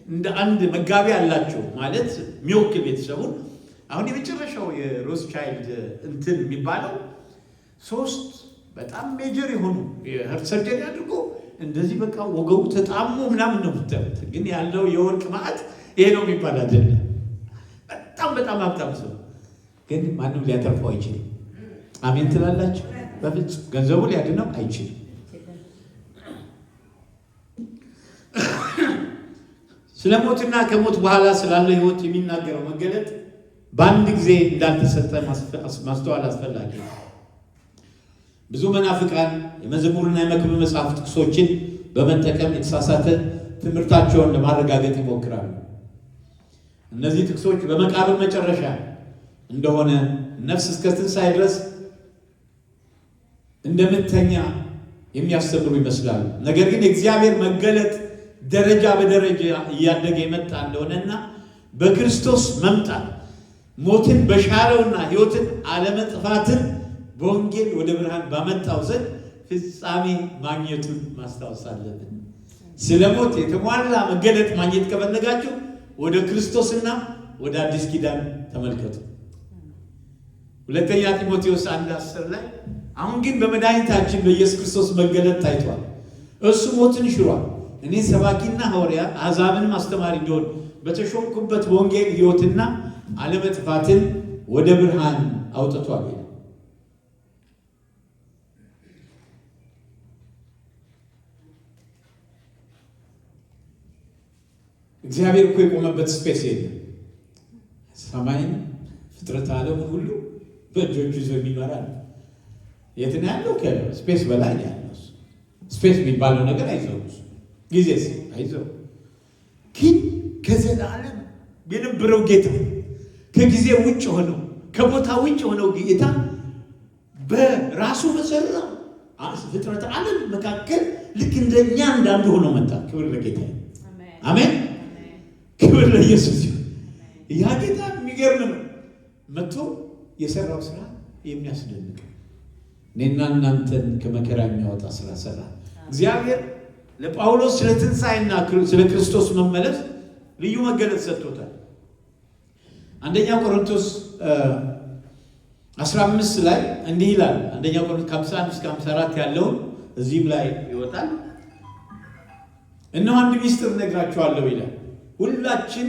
እንደ አንድ መጋቢ አላቸው ማለት የሚወክል ቤተሰቡን። አሁን የመጨረሻው የሮዝ ቻይልድ እንትን የሚባለው 3 በጣም ሜጀር የሆኑ የሀርት ሰርጀሪ አድርጎ እንደዚህ በቃ ወገቡ ተጣሞ ምናምን ነው የምታዩት። ግን ያለው የወርቅ ማዕት ይሄ ነው የሚባል አይደለም። በጣም ሀብታም ሰው ግን ማንም ሊያተርፈው አይችልም። አሜን ትላላችሁ? በፍጹም ገንዘቡ ሊያድነው አይችልም። ስለ ሞትና ከሞት በኋላ ስላለ ሕይወት የሚናገረው መገለጥ በአንድ ጊዜ እንዳልተሰጠ ማስተዋል አስፈላጊ ነው። ብዙ መናፍቃን የመዝሙርና የመክብብ መጽሐፍ ጥቅሶችን በመጠቀም የተሳሳተ ትምህርታቸውን ለማረጋገጥ ይሞክራሉ። እነዚህ ጥቅሶች በመቃብር መጨረሻ እንደሆነ ነፍስ እስከ ትንሣኤ ድረስ እንደምትተኛ የሚያስተምሩ ይመስላሉ። ነገር ግን የእግዚአብሔር መገለጥ ደረጃ በደረጃ እያደገ የመጣ እንደሆነና በክርስቶስ መምጣት ሞትን በሻረውና ሕይወትን አለመጥፋትን በወንጌል ወደ ብርሃን ባመጣው ዘንድ ፍጻሜ ማግኘቱን ማስታወስ አለብን። ስለ ሞት የተሟላ መገለጥ ማግኘት ከፈለጋችሁ ወደ ክርስቶስና ወደ አዲስ ኪዳን ተመልከቱ። ሁለተኛ ጢሞቴዎስ 1:10 ላይ አሁን ግን በመድኃኒታችን በኢየሱስ ክርስቶስ መገለጥ ታይቷል። እሱ ሞትን ሽሯል። እኔ ሰባኪና ሐዋርያ አሕዛብንም አስተማሪ እንደሆን በተሾምኩበት ወንጌል ሕይወትና አለመጥፋትን ወደ ብርሃን አውጥቷል። እግዚአብሔር እኮ የቆመበት ስፔስ የለም። ሰማይን ፍጥረት ዓለሙን ሁሉ በእጆቹ ይዞ የሚመራ ነው። የት ነው ያለው? ከስፔስ በላይ ያለው ስፔስ የሚባለው ነገር አይዘው፣ ጊዜ አይዘው። ግን ከዘላለም የነበረው ጌታ ከጊዜ ውጭ ሆነው ከቦታ ውጭ ሆነው ጌታ በራሱ በሰራው ፍጥረት ዓለም መካከል ልክ እንደኛ እንዳንዱ ሆኖ መጣ። ክብር ለጌታ አሜን። ክብር ለኢየሱስ ይሁን። ያ ጌታ የሚገርም ነው። መጥቶ የሰራው ስራ የሚያስደንቅ እኔና እናንተን ከመከራ የሚያወጣ ስራ ሰራ። እግዚአብሔር ለጳውሎስ ስለ ትንሣኤና ስለ ክርስቶስ መመለስ ልዩ መገለጥ ሰጥቶታል። አንደኛ ቆሮንቶስ 15 ላይ እንዲህ ይላል። አንደኛ ቆሮንቶስ 51 እስከ 54 ያለውን እዚህም ላይ ይወጣል። እነሆ አንድ ሚስጥር ነግራችኋለሁ ይላል። ሁላችን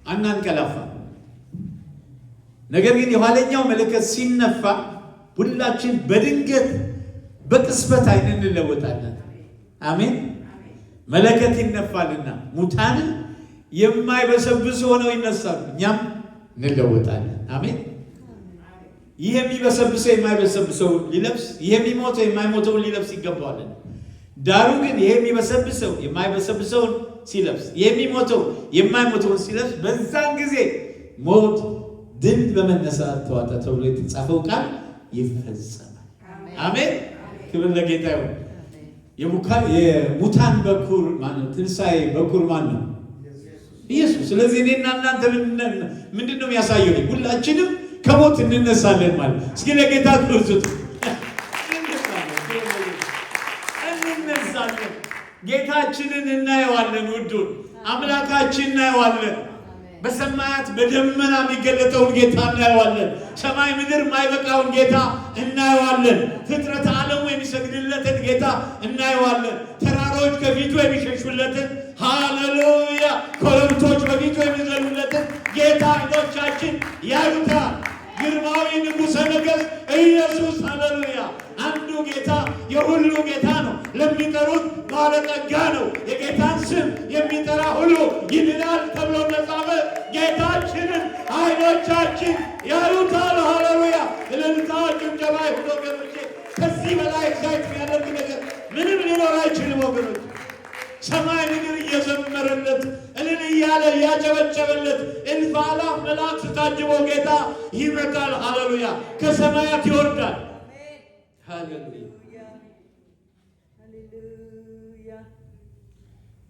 አናንቀላፋ፣ ነገር ግን የኋለኛው መለከት ሲነፋ ሁላችን በድንገት በቅስበት ዓይን እንለወጣለን። አሜን። መለከት ይነፋልና ሙታንን የማይበሰብሱ ሆነው ይነሳሉ፣ እኛም እንለወጣለን። አሜን። ይህ የሚበሰብሰው የማይበሰብሰው ሊለብስ፣ ይህ የሚሞተው የማይሞተውን ሊለብስ ይገባዋል። ዳሩ ግን ይህ የሚበሰብሰው የማይበሰብሰውን ሲለብስ፣ ይህ የሚሞተው የማይሞተውን ሲለብስ፣ በዛን ጊዜ ሞት ድል በመነሳት ተዋጠ ተብሎ የተጻፈው ቃል ይፈጸማል። አሜን። ክብር ለጌታ ይሁን። የሙታን በኩር ማነው? ትንሣኤ በኩር ማን ነው? ኢየሱስ። ስለዚህ እኔና እናንተ ምንድን ነው የሚያሳየው? ሁላችንም ከሞት እንነሳለን ማለት። እስኪ ለጌታ ክብር እንነሳለን። ጌታችንን እናየዋለን። ውዱን አምላካችን እናየዋለን። በሰማያት በደመና የሚገለጠውን ጌታ እናየዋለን። ሰማይ ምድር የማይበቃውን ጌታ እናየዋለን። ፍጥረት ዓለሙ የሚሰግድለትን ጌታ እናየዋለን። ተራሮች ከፊቱ የሚሸሹለትን፣ ሃሌሉያ፣ ኮረብቶች በፊቱ የሚዘሉለትን ጌታ ዓይኖቻችን ያዩታል። ግርማዊ ንጉሠ ነገሥት ኢየሱስ፣ ሃሌሉያ። አንዱ ጌታ የሁሉ ጌታ ነው። ለሚጠሩት ባለጠጋ ነው። የጌታን ስም የሚጠራ ሁሉ ይድናል ተብሎ ተጻፈ። ጌታችንን ዓይኖቻችን ያዩታል። ሃሌሉያ። እልልታ፣ ጭብጨባ ይሁን ወገኖቼ። ከዚህ በላይ እግዚአብሔር የሚያደርግ ነገር ምንም ሊኖር አይችልም ወገኖች። ሰማይ ምድር እየዘመረለት እልል እያለ እያጨበጨበለት እልፍ አእላፍ መላእክት ታጅቦ ጌታ ይመጣል። ሃሌሉያ። ከሰማያት ይወርዳል። ሃሌሉያ።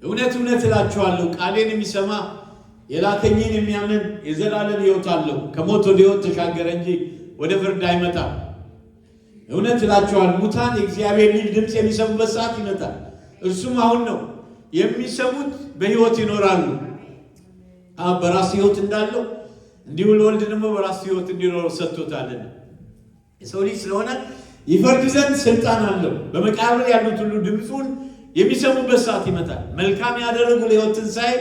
እውነት እውነት እላችኋለሁ ቃሌን የሚሰማ የላከኝን የሚያምን የዘላለም ሕይወት አለው፣ ከሞት ወደ ሕይወት ተሻገረ እንጂ ወደ ፍርድ አይመጣም። እውነት እላችኋለሁ ሙታን የእግዚአብሔር ልጅ ድምፅ የሚሰሙበት ሰዓት ይመጣል፣ እርሱም አሁን ነው። የሚሰሙት በሕይወት ይኖራሉ። በራሱ ሕይወት እንዳለው እንዲሁ ለወልድ ደግሞ በራሱ ሕይወት እንዲኖር ሰጥቶታልና የሰው ልጅ ስለሆነ ይፈርድ ዘንድ ስልጣን አለው። በመቃብር ያሉት ሁሉ ድምፁን የሚሰሙበት ሰዓት ይመጣል። መልካም ያደረጉ ለሕይወት ትንሣኤ፣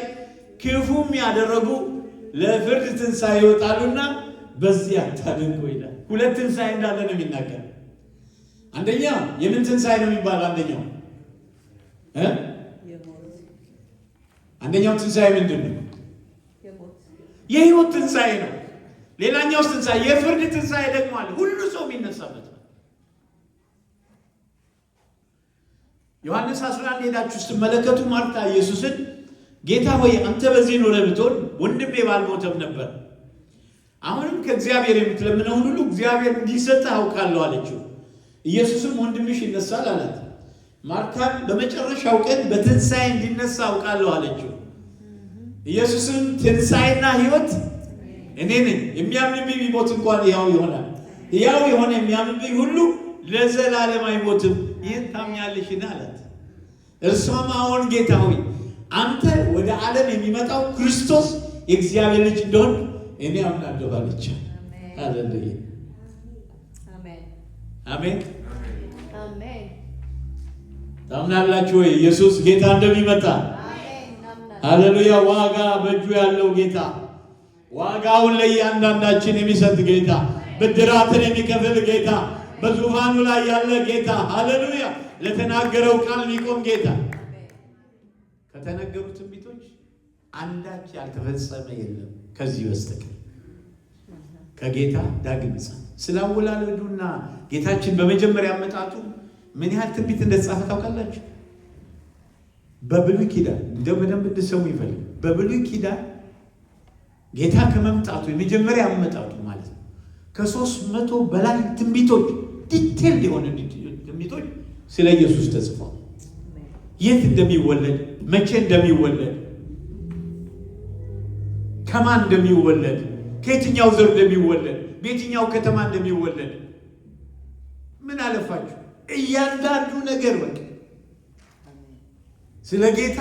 ክፉም ያደረጉ ለፍርድ ትንሣኤ ይወጣሉና በዚህ አታድንቁ ይላል። ሁለት ትንሣኤ እንዳለ ነው የሚናገር። አንደኛ የምን ትንሣኤ ነው የሚባል? አንደኛው ትንሣኤ ምንድን ነው? የሕይወት ትንሣኤ ነው። ሌላኛው ትንሣኤ የፍርድ ትንሣኤ ደግሞ አለ፣ ሁሉ ሰው የሚነሳበት ነው። ዮሐንስ 11 ሄዳችሁ ስትመለከቱ ማርታ ኢየሱስን ጌታ ሆይ አንተ በዚህ ኖረህ ብትሆን ወንድሜ ባልሞተም ነበር። አሁንም ከእግዚአብሔር የምትለምነውን ሁሉ እግዚአብሔር እንዲሰጥህ አውቃለሁ አለችው። ኢየሱስም ወንድምሽ ይነሳል አላት። ማርታም በመጨረሻው ቀን በትንሣኤ እንዲነሳ አውቃለሁ አለችው። ኢየሱስም ትንሣኤና ሕይወት እኔ ነኝ፣ የሚያምንብኝ ቢሞት እንኳን ሕያው ይሆናል። ሕያው የሆነ የሚያምንብኝ ሁሉ ለዘላለም አይሞትም። ይህን ታምኛለሽን አላት። እርሷም አዎን ጌታ ሆይ አንተ ወደ ዓለም የሚመጣው ክርስቶስ የእግዚአብሔር ልጅ እንደሆን እኔ አምናለሁ አለች። ሃሌሉያ። አሜን። ታምናላችሁ ወይ? ኢየሱስ ጌታ እንደሚመጣ። ሃሌሉያ። ዋጋ በእጁ ያለው ጌታ፣ ዋጋውን ለእያንዳንዳችን የሚሰጥ ጌታ፣ ብድራትን የሚከፍል ጌታ፣ በዙፋኑ ላይ ያለ ጌታ፣ ሃሌሉያ። ለተናገረው ቃል የሚቆም ጌታ። ከተነገሩ ትንቢቶች አንዳች ያልተፈጸመ የለም ከዚህ በስተቀር ከጌታ ዳግም ምጽአት። ስላወላለዱና ጌታችን በመጀመሪያ አመጣጡ ምን ያህል ትንቢት እንደተጻፈ ታውቃላችሁ? በብሉይ ኪዳን እንደው በደንብ እንድትሰሙ ይፈልግ። በብሉይ ኪዳን ጌታ ከመምጣቱ የመጀመሪያ አመጣጡ ማለት ነው 300 በላይ ትንቢቶች፣ ዲቴል የሆነ ትንቢቶች ስለ ኢየሱስ ተጽፈዋል። የት እንደሚወለድ፣ መቼ እንደሚወለድ፣ ከማን እንደሚወለድ፣ ከየትኛው ዘር እንደሚወለድ፣ በየትኛው ከተማ እንደሚወለድ ምን አለፋችሁ እያንዳንዱ ነገር በቃ ስለ ጌታ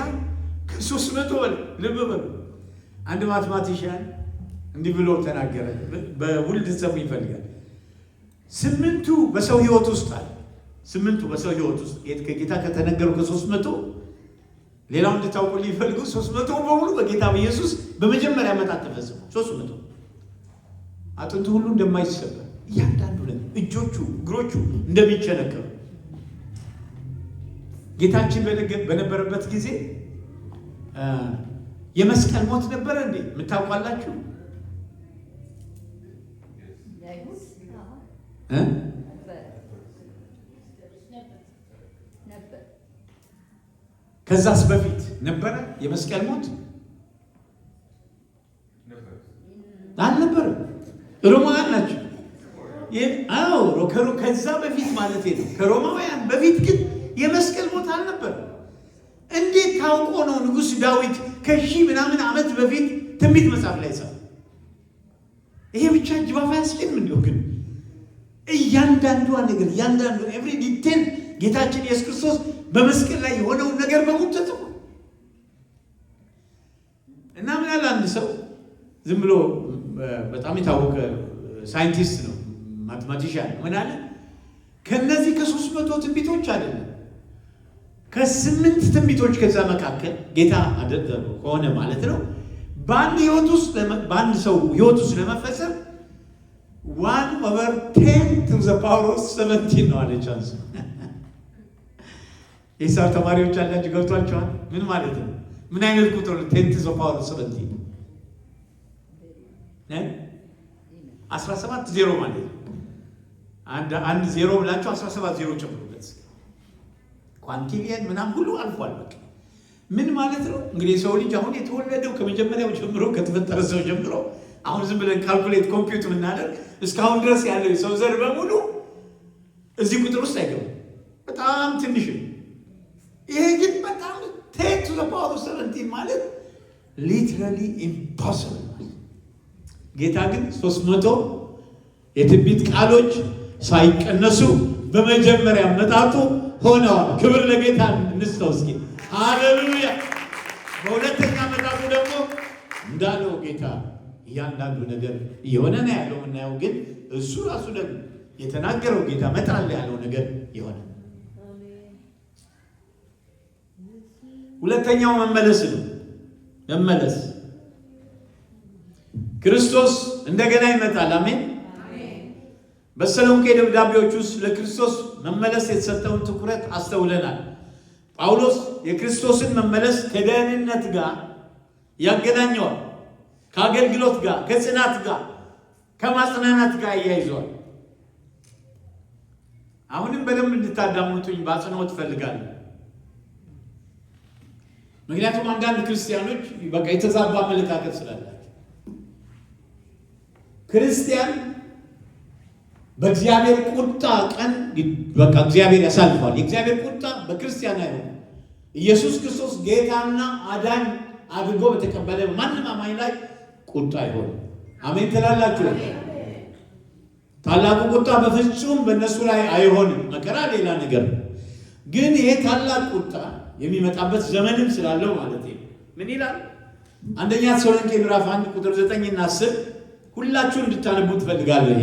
ከ300 በላይ ልብ በሉ። አንድ ማትማቲሻን እንዲህ ብሎ ተናገረ። በውልድ ሰሙ ይፈልጋል። 8ቱ በሰው ህይወት ውስጥ አለ። 8ቱ በሰው ህይወት ውስጥ ከጌታ ከተነገሩ ከ300 ሌላው እንድታውቁ ሊፈልጉ 300 በሙሉ በጌታ በኢየሱስ በመጀመሪያ መጣት ተፈጸሙ። 300 አጥንቱ ሁሉ እንደማይሰበር እያንዳንዱ እጆቹ እግሮቹ እንደሚቸነከሩ ጌታችን በነበረበት ጊዜ የመስቀል ሞት ነበረ እንዴ? የምታውቋላችሁ? ከዛስ በፊት ነበረ የመስቀል ሞት አልነበረም? ሮማውያን ናቸው። ከዛ በፊት ማለት ነው። ከሮማውያን በፊት ግን የመስቀል ሞት አልነበረም። እንዴት ታውቆ ነው ንጉሥ ዳዊት ከሺህ ምናምን ዓመት በፊት ትንቢት መጽሐፍ ላይ ጻፈ? ይሄ ብቻ ጅባፍ ያስችል ምን ነው? ግን እያንዳንዷ ነገር እያንዳንዱ ኤቭሪ ዲቴል ጌታችን ኢየሱስ ክርስቶስ በመስቀል ላይ የሆነውን ነገር በሙሉ ተጽፎ እና ምን አለ አንድ ሰው ዝም ብሎ በጣም የታወቀ ሳይንቲስት ነው፣ ማቴማቲሻን ነው። ምን አለ ከነዚህ ከ300 ትንቢቶች አይደለም ከ8 ትንቢቶች ከዛ መካከል ጌታ አደረገው ከሆነ ማለት ነው በአንድ ሰው ህይወት ውስጥ ለመፈጸም 1/10⁻17 ነው አለ ቻንስ። የሂሳብ ተማሪዎች አላችሁ ገብቷችኋል? ምን ማለት ነው? ምን አይነት ቁጥር 10⁻17 17 ዜሮ ማለት ነው። አንድ ዜሮ ብላችሁ 17 ዜሮ ጨምሩበት። ኳንቲሊየን ምናምን ሁሉ አልፏል። በቃ ምን ማለት ነው እንግዲህ ሰው ልጅ አሁን የተወለደው ከመጀመሪያው ጀምሮ ከተፈጠረ ሰው ጀምሮ አሁን ዝም ብለን ካልኩሌት ኮምፒውት የምናደርግ እስካሁን ድረስ ያለው የሰው ዘር በሙሉ እዚህ ቁጥር ውስጥ አይገባም። በጣም ትንሽ ነው። ይሄ ግን በጣም 10⁻17 ማለት ሊትራሊ ኢምፖሲብል። ጌታ ግን 300 የትንቢት ቃሎች ሳይቀነሱ በመጀመሪያ መጣጡ ሆነዋል። ክብር ለጌታ እንስጠው እስኪ ሃሌሉያ። በሁለተኛ መጣጡ ደግሞ እንዳለው ጌታ እያንዳንዱ ነገር እየሆነ ነው ያለው የምናየው። ግን እሱ ራሱ ደግሞ የተናገረው ጌታ መጣል ያለው ነገር የሆነ ሁለተኛው መመለስ ነው። መመለስ ክርስቶስ እንደገና ይመጣል። አሜን። በተሰሎንቄ ደብዳቤዎች ውስጥ ለክርስቶስ መመለስ የተሰጠውን ትኩረት አስተውለናል። ጳውሎስ የክርስቶስን መመለስ ከደህንነት ጋር ያገናኘዋል። ከአገልግሎት ጋር፣ ከጽናት ጋር፣ ከማጽናናት ጋር ያይዟል። አሁንም በደንብ እንድታዳምጡኝ በአጽንኦት እፈልጋለሁ። ምክንያቱም አንዳንድ ክርስቲያኖች በቃ የተዛባ አመለካከት ስላላቸው ክርስቲያን በእግዚአብሔር ቁጣ ቀን በቃ እግዚአብሔር ያሳልፋል። የእግዚአብሔር ቁጣ በክርስቲያን አይሆንም። ኢየሱስ ክርስቶስ ጌታና አዳኝ አድርጎ በተቀበለ ማንም አማኝ ላይ ቁጣ አይሆንም። አሜን ትላላችሁ? ታላቁ ቁጣ በፍጹም በእነሱ ላይ አይሆንም። መከራ ሌላ ነገር ነው። ግን ይሄ ታላቅ ቁጣ የሚመጣበት ዘመንም ስላለው ማለት ነው። ምን ይላል? አንደኛ ተሰሎንቄ ምዕራፍ 1 ቁጥር 9 እና 10 ሁላችሁም እንድታነቡ ትፈልጋለሁ። ይሄ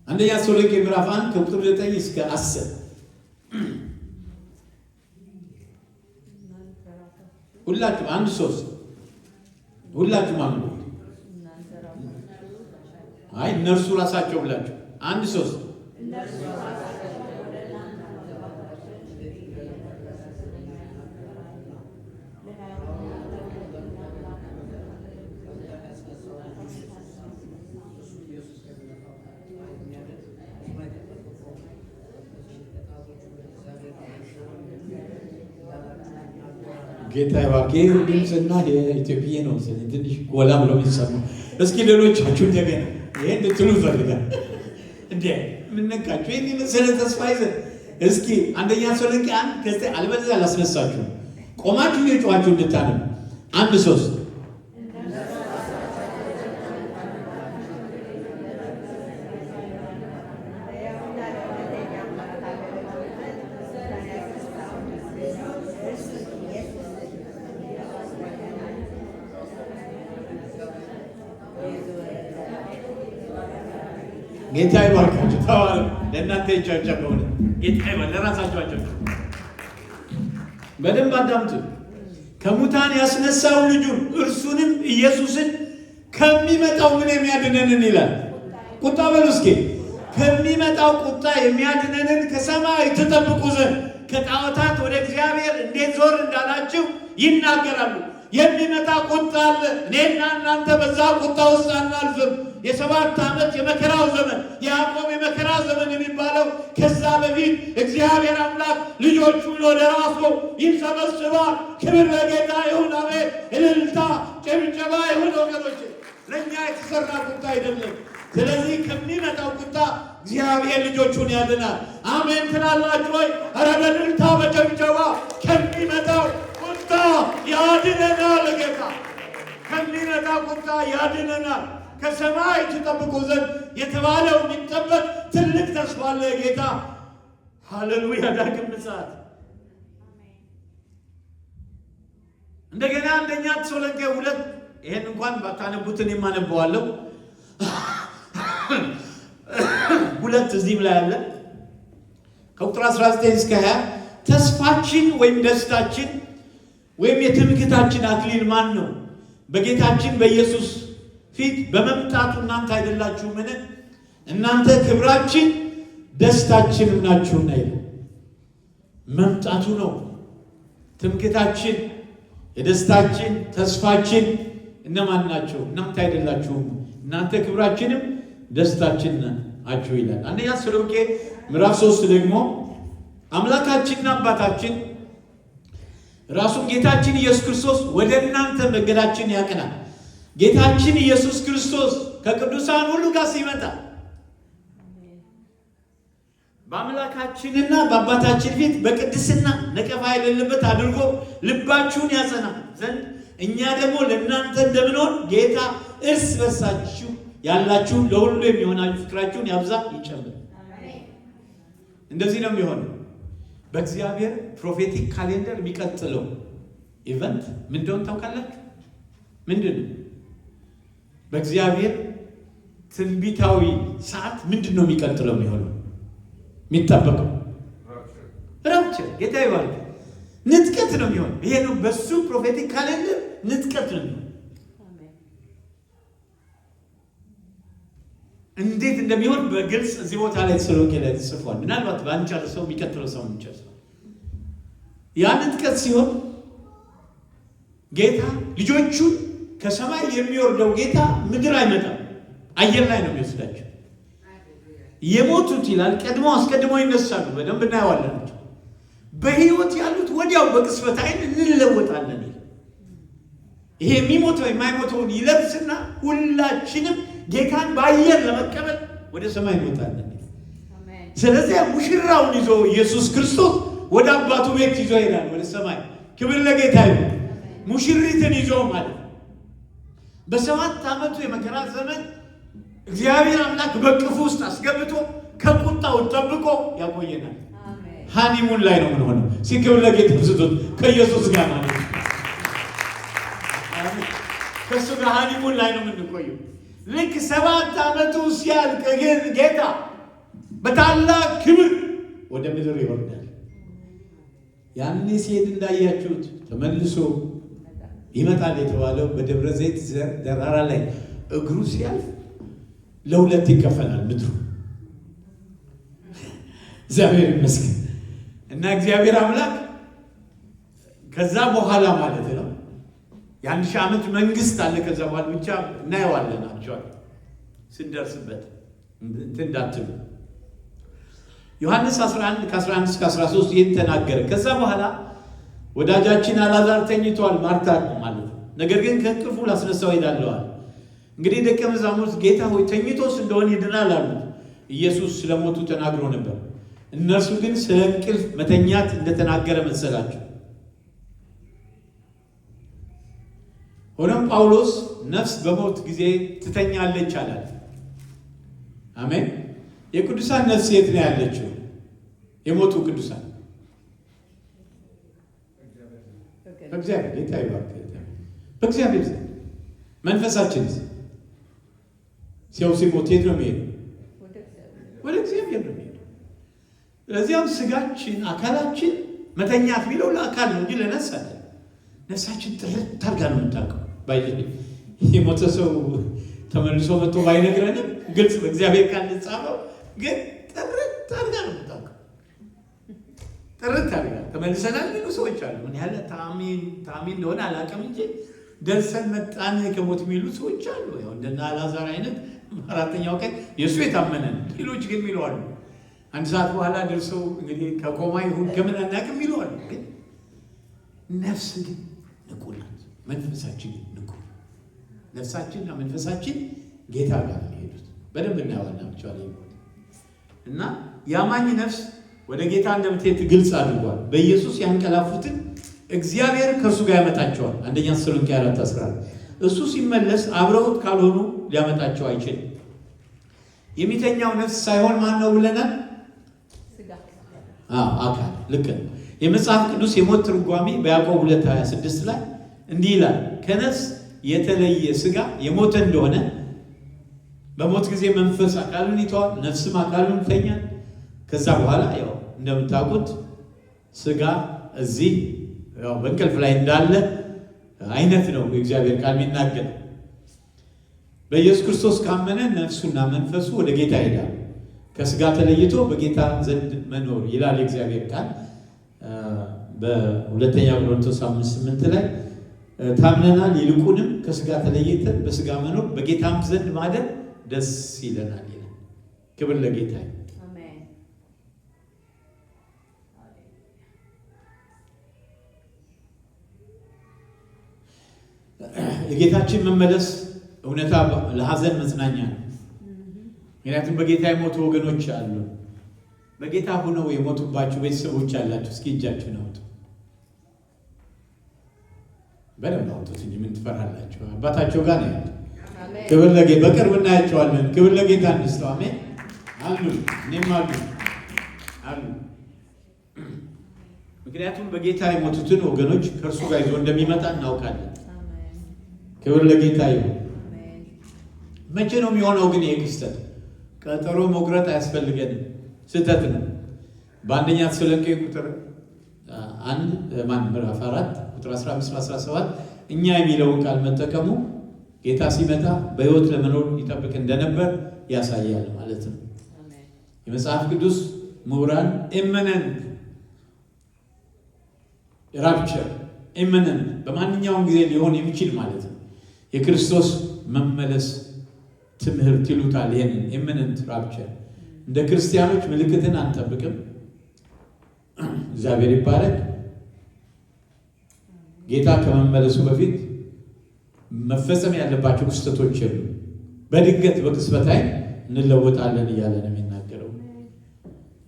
አንደኛ ተሰሎንቄ ምዕራፍ 1 ከቁጥር 9 እስከ 10 ሁላችሁ 1-3 ሁላችሁ ማንበብ። አይ እነርሱ ራሳቸው ብላችሁ 1-3 ጌታ ይባርክ። ድምፅና የኢትዮጵያ ነው ትንሽ ጎላ ብሎ የሚሰማው። እስኪ ሌሎቻችሁ እንደገና ይሄን እንድትሉ ፈልጋል። እንዴ ምን ነካችሁ? ይሄን የመሰለ ተስፋ ይዘን እስኪ አንደኛ ተሰሎንቄ 1 ከዚህ አልበለዚያ አላስነሳችሁም። ቆማችሁ እየጮኻችሁ እንድታነቡ 1-3 ጌታ ጌታ ይባርካችሁ። ተባረኩ። ለእናንተ ይቻቻ ከሆነ ጌታ ይባርክ። ለራሳችሁ አጨብጭቡ። በደንብ አዳምጡ። ከሙታን ያስነሳው ልጁን እርሱንም ኢየሱስን ከሚመጣው ምን የሚያድነንን ይላል? ቁጣ በሉ እስኪ። ከሚመጣው ቁጣ የሚያድነንን ከሰማይ ትጠብቁ ዘንድ ከጣዖታት ወደ እግዚአብሔር እንዴት ዞር እንዳላችሁ ይናገራሉ። የሚመጣ ቁጣ አለ። እኔና እናንተ በዛ ቁጣ ውስጥ አናልፍም። የ7 ዓመት የመከራው ዘመን የያዕቆብ የመከራ ዘመን የሚባለው ከዛ በፊት እግዚአብሔር አምላክ ልጆቹን ወደ ራሱ ይሰበስባል። ክብር ለጌታ ይሁን። አሜን። እልልታ ጭብጨባ ይሁን ወገኖች። ለእኛ የተሰራ ቁጣ አይደለም። ስለዚህ ከሚመጣው ቁጣ እግዚአብሔር ልጆቹን ያድናል። አሜን ትላላችሁ ወይ? ኧረ በእልልታ በጭብጨባ ከሚመጣው ቁጣ ያድነናል። ጌታ ከሚመጣ ቁጣ ያድነናል። ከሰማይ ትጠብቁ ዘንድ የተባለው የሚጠበቅ ትልቅ ተስፋ አለ። ጌታ ሃሌሉያ። ዳግም ምጽአት እንደገና አንደኛ ተሰሎንቄ 2 ይሄን እንኳን ባታነቡትን የማነበዋለሁ 2 እዚህም ላይ አለ ከቁጥር 19 እስከ 20 ተስፋችን ወይም ደስታችን ወይም የትምክህታችን አክሊል ማን ነው? በጌታችን በኢየሱስ ፊት በመምጣቱ እናንተ አይደላችሁምን? እናንተ ክብራችን ደስታችንም ናችሁና ይላል። መምጣቱ ነው ትምክህታችን፣ የደስታችን ተስፋችን እነማን ናቸው? እናንተ አይደላችሁም? እናንተ ክብራችንም ደስታችን ናችሁ ይላል። አንደኛ ተሰሎንቄ ምዕራፍ 3 ደግሞ አምላካችንና አባታችን ራሱን ጌታችን ኢየሱስ ክርስቶስ ወደ እናንተ መንገዳችን ያቀናል። ጌታችን ኢየሱስ ክርስቶስ ከቅዱሳን ሁሉ ጋር ሲመጣ በአምላካችንና በአባታችን ፊት በቅድስና ነቀፋ የሌለበት አድርጎ ልባችሁን ያጸና ዘንድ እኛ ደግሞ ለእናንተ እንደምንሆን ጌታ እርስ በርሳችሁ ያላችሁ ለሁሉ የሚሆናችሁ ፍቅራችሁን ያብዛ ይጨምር። እንደዚህ ነው የሚሆነው። በእግዚአብሔር ፕሮፌቲክ ካሌንደር የሚቀጥለው ኢቨንት ምን እንደሆነ ታውቃላችሁ? ምንድን ነው? በእግዚአብሔር ትንቢታዊ ሰዓት ምንድን ነው የሚቀጥለው የሚሆነው የሚጠበቀው? ራፕቸር። ጌታ ይባርክ። ንጥቀት ነው የሚሆነው። ይሄ ነው በሱ ፕሮፌቲክ ካሌንደር ንጥቀት ነው የሚሆነው። እንዴት እንደሚሆን በግልጽ እዚህ ቦታ ላይ ተሰሎንቄ ላይ ተጽፏል። ምናልባት ባንጨርሰው የሚቀጥለው ሰው እንጨርሰው። ያ ንጥቀት ሲሆን ጌታ ልጆቹን ከሰማይ የሚወርደው ጌታ ምድር አይመጣም፣ አየር ላይ ነው የሚወስዳቸው። የሞቱት ይላል ቀድሞ አስቀድሞ ይነሳሉ። በደንብ እናየዋለን። በህይወት ያሉት ወዲያው በቅጽበት አይን እንለወጣለን። ይሄ የሚሞተው የማይሞተውን ይለብስና ሁላችንም ጌታን በአየር ለመቀበል ወደ ሰማይ እንወጣለን። ስለዚህ ሙሽራውን ይዞ ኢየሱስ ክርስቶስ ወደ አባቱ ቤት ይዞ ይሄዳል ወደ ሰማይ። ክብር ለጌታ ይሁን። ሙሽሪትን ይዞ ማለት በ7 ዓመቱ የመከራ ዘመን እግዚአብሔር አምላክ በቅፉ ውስጥ አስገብቶ ከቁጣው ጠብቆ ያቆየናል። ሃኒሙን ላይ ነው ምን ሆነው ሲክብር ለጌታ ብዝቶት ከኢየሱስ ጋር ማለት ነው። ከሱ ጋር ሃኒሙን ላይ ነው የምንቆየው። ልክ 7 ዓመቱ ሲያልቅ ግን ጌታ በታላቅ ክብር ወደ ምድር ይወርዳል። ያኔ ሲሄድ እንዳያችሁት ተመልሶ ይመጣል የተባለው በደብረ ዘይት ተራራ ላይ እግሩ ሲያልፍ ለሁለት ይከፈላል ምድሩ። እግዚአብሔር ይመስገን። እና እግዚአብሔር አምላክ ከዛ በኋላ ማለት ነው የ1000 ዓመት መንግስት አለ። ከዛ በኋላ ብቻ እናየዋለን። አክቹዋሊ ስንደርስበት እንትን እንዳትሉ ዮሐንስ 11 ከ11 እስከ 13 ይህን ተናገረ። ከዛ በኋላ ወዳጃችን አልዓዛር ተኝቷል፣ ማርታ ማለት ነው። ነገር ግን ከእንቅልፉ ላስነሳው ሄዳለዋል። እንግዲህ ደቀ መዛሙርት ጌታ ሆይ ተኝቶስ እንደሆነ ይድናል አሉት። ኢየሱስ ስለሞቱ ተናግሮ ነበር። እነርሱ ግን ስለ እንቅልፍ መተኛት እንደተናገረ መሰላቸው። ሆኖም ጳውሎስ ነፍስ በሞት ጊዜ ትተኛለች አላት። አሜን። የቅዱሳን ነፍስ የት ነው ያለችው? የሞቱ ቅዱሳን በእግዚአብሔር ጌታ ይባርክ። በእግዚአብሔር መንፈሳችን ሲያው ሲሞት የት ነው የሚሄደው? ወደ እግዚአብሔር ነው የሚሄደው። ስለዚያም ስጋችን አካላችን መተኛት ቢለው ለአካል ነው እንጂ ለነፍስ አይደለም። ነፍሳችን ጥርት ታርጋ ነው የምታውቀው። የሞተ ሰው ተመልሶ መጥቶ ባይነግረንም ግልጽ በእግዚአብሔር ቃል ተጻፈው፣ ግን ጥርት ታርጋ ነው የምታውቀው። ጥርት ታርጋ ተመልሰናል የሚሉ ሰዎች አሉ። ምን ያህል ታሚን እንደሆነ አላውቅም እንጂ ደርሰን መጣን ከሞት የሚሉ ሰዎች አሉ። ያው እንደና አልዓዛር አይነት አራተኛው ቀን የእሱ የታመነ ሌሎች ግን የሚሉ አሉ። አንድ ሰዓት በኋላ ደርሰው እንግዲህ ከቆማ ይሁን ከምን አናውቅም የሚሉ አሉ። ግን ነፍስ ግን ንቁ ናት። መንፈሳችን ግን ንቁ። ነፍሳችንና መንፈሳችን ጌታ ጋር የሚሄዱት በደንብ እናያዋናቸዋለን። እና የአማኝ ነፍስ ወደ ጌታ እንደምትሄድ ግልጽ አድርጓል። በኢየሱስ ያንቀላፉትን እግዚአብሔር ከእርሱ ጋር ያመጣቸዋል። አንደኛ ተሰሎንቄ 4:11 እሱ ሲመለስ አብረውት ካልሆኑ ሊያመጣቸው አይችልም። የሚተኛው ነፍስ ሳይሆን ማን ነው ብለናል? አካል። ልክ ነው። የመጽሐፍ ቅዱስ የሞት ትርጓሜ በያዕቆብ 2:26 ላይ እንዲህ ይላል፣ ከነፍስ የተለየ ስጋ የሞተ እንደሆነ በሞት ጊዜ መንፈስ አካሉን ይተዋል፣ ነፍስም አካሉን ይተኛል። ከዛ በኋላ ያው እንደምታውቁት ስጋ እዚህ ያው በእንቅልፍ ላይ እንዳለ አይነት ነው የእግዚአብሔር ቃል የሚናገር። በኢየሱስ ክርስቶስ ካመነ ነፍሱና መንፈሱ ወደ ጌታ ይሄዳል፣ ከስጋ ተለይቶ በጌታ ዘንድ መኖር ይላል የእግዚአብሔር ቃል። በሁለተኛ ቆሮንቶስ 5:8 ላይ ታምነናል፣ ይልቁንም ከስጋ ተለይተን በስጋ መኖር በጌታም ዘንድ ማደር ደስ ይለናል ይላል። ክብር ለጌታ። አሜን። የጌታችን መመለስ እውነታ ለሐዘን መጽናኛ ነው። ምክንያቱም በጌታ የሞቱ ወገኖች አሉ። በጌታ ሆነው የሞቱባችሁ ቤተሰቦች አላችሁ። እስኪ እጃችሁን አውጡ። በደንብ አውጡት እንጂ ምን ትፈራላችሁ? አባታቸው ጋር ነው ያሉት። ክብር ለጌታ። በቅርብ እናያቸዋለን። ክብር ለጌታ እንስጠው። አሜን። አሉ እኔም አሉ። ምክንያቱም በጌታ የሞቱትን ወገኖች ከእርሱ ጋር ይዞ እንደሚመጣ እናውቃለን። ክብር ለጌታ ይሁን። መቼ ነው የሚሆነው ግን ይሄ ክስተት? ቀጠሮ መቁረጥ አያስፈልገንም። ስህተት ነው። በአንደኛ ተሰሎንቄ ምዕራፍ 4 ቁጥር 15-17 እኛ የሚለውን ቃል መጠቀሙ ጌታ ሲመጣ በሕይወት ለመኖር ይጠብቅ እንደነበር ያሳያል ማለት ነው። የመጽሐፍ ቅዱስ ምሁራን ኢሚነንት ራፕቸር ኢሚነንት በማንኛውም ጊዜ ሊሆን የሚችል ማለት ነው የክርስቶስ መመለስ ትምህርት ይሉታል። ይሄንን ኢሚነንት ራፕቸር እንደ ክርስቲያኖች ምልክትን አንጠብቅም። እግዚአብሔር ይባረክ። ጌታ ከመመለሱ በፊት መፈጸም ያለባቸው ክስተቶች የሉ። በድንገት በቅጽበት ላይ እንለወጣለን እያለ ነው የሚናገረው።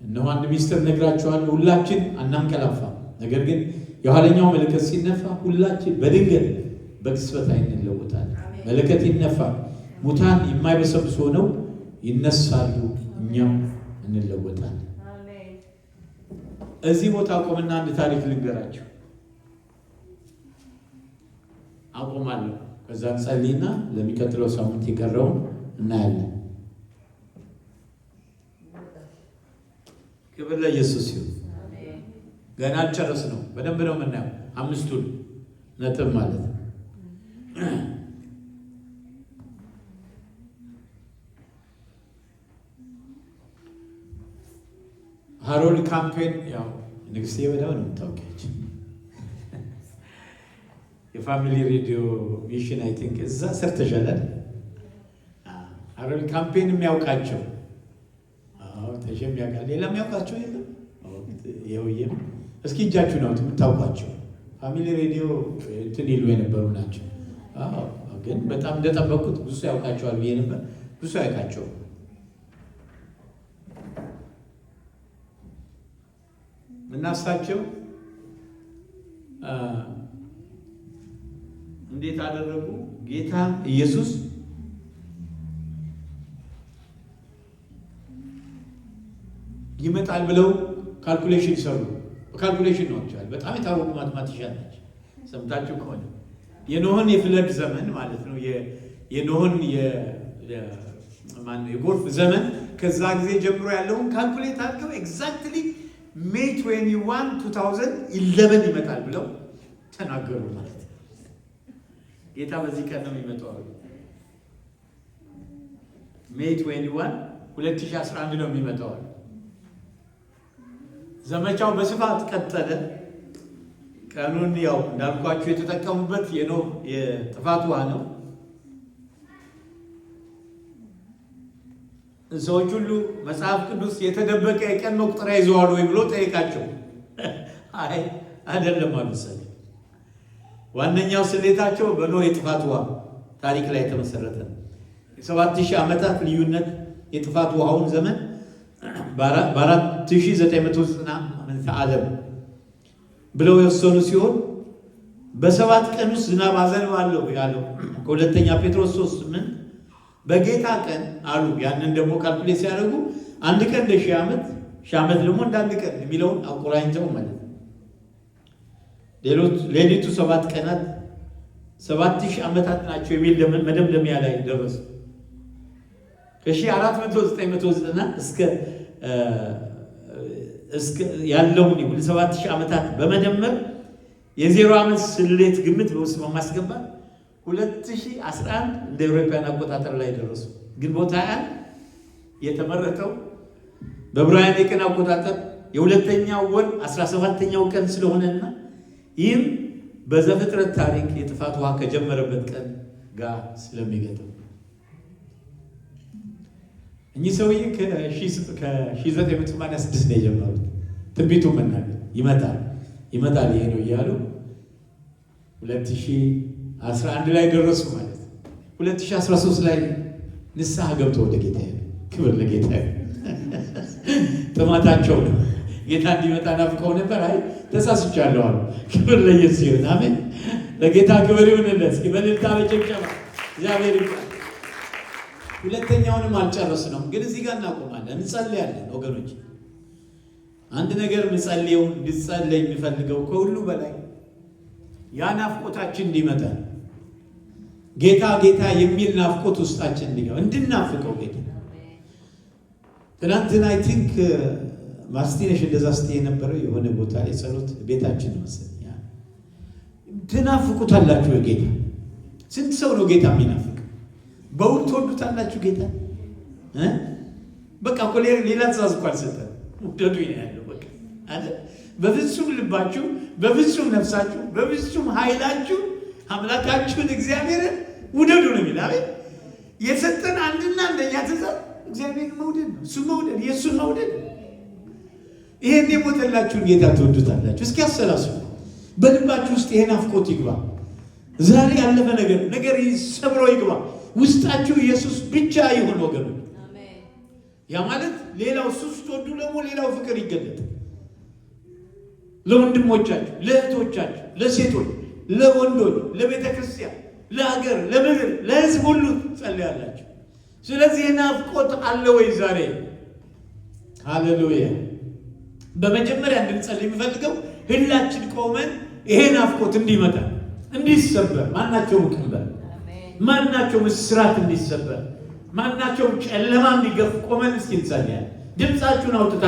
እነሆ አንድ ሚስጥር ነግራቸዋለሁ፣ ሁላችን አናንቀላፋም። ነገር ግን የኋለኛው መለከት ሲነፋ ሁላችን በድንገት በቅጽበት ላይ እንለወጣለን። መለከት ይነፋል፣ ሙታን የማይበሰብሱ ሆነው ይነሳሉ፣ እኛም እንለወጣለን። እዚህ ቦታ ቆምና አንድ ታሪክ ልንገራቸው አቆማለሁ። ከዛ እንጸልይና ለሚቀጥለው ሳምንት የቀረውን እናያለን። ክብር ለኢየሱስ ይሁን። ገና አልጨረስ ነው። በደንብ ነው የምናየው። 5ቱን ነጥብ ማለት ነው። ሃሮልድ ካምፔን ያው ንግስቴ በደንብ ነው የምታውቂያቸው። የፋሚሊ ሬዲዮ ሚሽን አይ ቲንክ እዛ ሰርተሻል። ሃሮልድ ካምፔን የሚያውቃቸው ተሸም ያውቃል። ሌላ የሚያውቃቸው የለም። ይኸውዬም እስኪ እጃችሁ ነው የምታውቋቸው። ፋሚሊ ሬዲዮ እንትን ይሉ የነበሩ ናቸው። ግን በጣም እንደጠበቁት ብዙ ያውቃቸዋል ብዬ ነበር። ብዙ ያውቃቸው እና እሳቸው እንዴት አደረጉ? ጌታ ኢየሱስ ይመጣል ብለው ካልኩሌሽን ሰሩ። ካልኩሌሽን ነው ይችላል። በጣም የታወቁ ማትማቲሻን ናቸው። ሰምታችሁ ከሆነ የኖህን የፍለድ ዘመን ማለት ነው የኖህን የጎርፍ ዘመን ከዛ ጊዜ ጀምሮ ያለውን ካልኩሌት አድርገው ኤግዛክትሊ ሜይ 21 2011 ይመጣል ብለው ተናገሩ ማለት ነው። ጌታ በዚህ ቀን ነው የሚመጣው። ሜይ 21 2011 ነው የሚመጣው። ዘመቻው በስፋት ቀጠለ። ቀኑን ያው እንዳልኳችሁ የተጠቀሙበት የኖህ የጥፋት ውሃ ነው። ሰዎች ሁሉ መጽሐፍ ቅዱስ የተደበቀ የቀን መቁጠሪያ ይዘዋል ወይ ብሎ ጠይቃቸው። አይ አይደለም አሉሰል። ዋነኛው ስሌታቸው በኖህ የጥፋት ውሃ ታሪክ ላይ የተመሰረተ ነው። የ7000 ዓመታት ልዩነት የጥፋት ውሃውን ዘመን በ4990 ዓመተ ዓለም ብለው የወሰኑ ሲሆን በ7 ቀን ውስጥ ዝናብ አዘንባለሁ ያለው ከሁለተኛ ጴጥሮስ 3:8 በጌታ ቀን አሉ። ያንን ደግሞ ካልኩሌት ሲያደርጉ አንድ ቀን እንደ 1000 ዓመት፣ 1000 ዓመት ደግሞ እንደ አንድ ቀን የሚለውን አቆራኝተው ማለት ነው። ሌሊቱ 7 ቀናት 7000 ዓመታት ናቸው የሚል መደምደሚያ ላይ ደረሱ። ከ1490 እስከ ያለውን 7000 ዓመታት በመደመር የዜሮ ዓመት ስሌት ግምት በውስጥ በማስገባት 2011 እንደ አውሮፓውያን አቆጣጠር ላይ ደረሱ። ግንቦት 21 የተመረጠው በዕብራውያን የቀን አቆጣጠር የሁለተኛው ወር 17ኛው ቀን ስለሆነና ይህም በዘፍጥረት ታሪክ የጥፋት ውሃ ከጀመረበት ቀን ጋር ስለሚገጥም እኚህ ሰውዬ ከ1986 ነው የጀመሩት። ትንቢቱ መናገር ይመጣል ይሄ ነው እያሉ 2011 ላይ ደረሱ ማለት ነው። 2013 ላይ ንስሐ ገብቶ ወደ ጌታ ሄዱ። ክብር ለጌታ። ጥማታቸው ነው። ጌታ እንዲመጣ ናፍቀው ነበር። አይ ተሳስቻለሁ አሉ። ክብር ለኢየሱስ ይሁን። አሜን። ለጌታ ክብር ይሁንለት። እስኪ በእልልታ በጭብጨባ እግዚአብሔር ይባርክ። ሁለተኛውንም አልጨረስነው፣ ግን እዚህ ጋር እናቆማለን። እንጸልያለን ወገኖች። አንድ ነገር እንጸልየው እንድጸልይ የሚፈልገው ከሁሉ በላይ ያ ናፍቆታችን እንዲመጣ ጌታ ጌታ የሚል ናፍቆት ውስጣችን እንዲገባ እንድናፍቀው ጌታ። ትናንትና አይ ቲንክ ማስቲነሽ እንደዛ ስትይ የነበረው የሆነ ቦታ ላይ ጸሎት ቤታችን መሰለኝ። ትናፍቁታላችሁ ጌታ። ስንት ሰው ነው ጌታ የሚናፍቅ? በውል ትወዱታላችሁ ጌታ? በቃ እኮ ሌላ ትእዛዝ እኮ አልሰጠንም። ውደዱኝ ነው ያለው። በቃ አይደል? በፍጹም ልባችሁ፣ በፍጹም ነፍሳችሁ፣ በፍጹም ኃይላችሁ አምላካችሁን እግዚአብሔርን ውደዱ ነው የሚል። አቤት! የሰጠን አንድና አንደኛ ትእዛዝ እግዚአብሔርን መውደድ ነው። እሱን መውደድ፣ የእሱን መውደድ። ይሄን የሞተላችሁን ጌታ ትወዱታላችሁ። እስኪ አሰላስሉ። በልባችሁ ውስጥ ይሄ ናፍቆት ይግባ። ዛሬ ያለፈ ነገር ሰብሮ ይግባ። ውስጣችሁ ኢየሱስ ብቻ ይሁን ወገኑ። ያ ማለት ሌላው እሱ ስትወዱ ደግሞ ሌላው ፍቅር ይገለጥ። ለወንድሞቻችሁ፣ ለእህቶቻችሁ፣ ለሴቶች፣ ለወንዶች፣ ለቤተ ክርስቲያን፣ ለሀገር፣ ለምድር፣ ለሕዝብ ሁሉ ጸልያላችሁ። ስለዚህ ናፍቆት አለ ወይ ዛሬ? ሃሌሉያ። በመጀመሪያ እንድንጸልይ የሚፈልገው ሁላችን ቆመን ይሄ ናፍቆት እንዲመጣ እንዲሰበር፣ ማናቸውም ቀንበር፣ ማናቸውም እስራት እንዲሰበር፣ ማናቸውም ጨለማ እንዲገፍ ቆመን እስኪ እንጸልያለን። ድምፃችሁን አውጥታ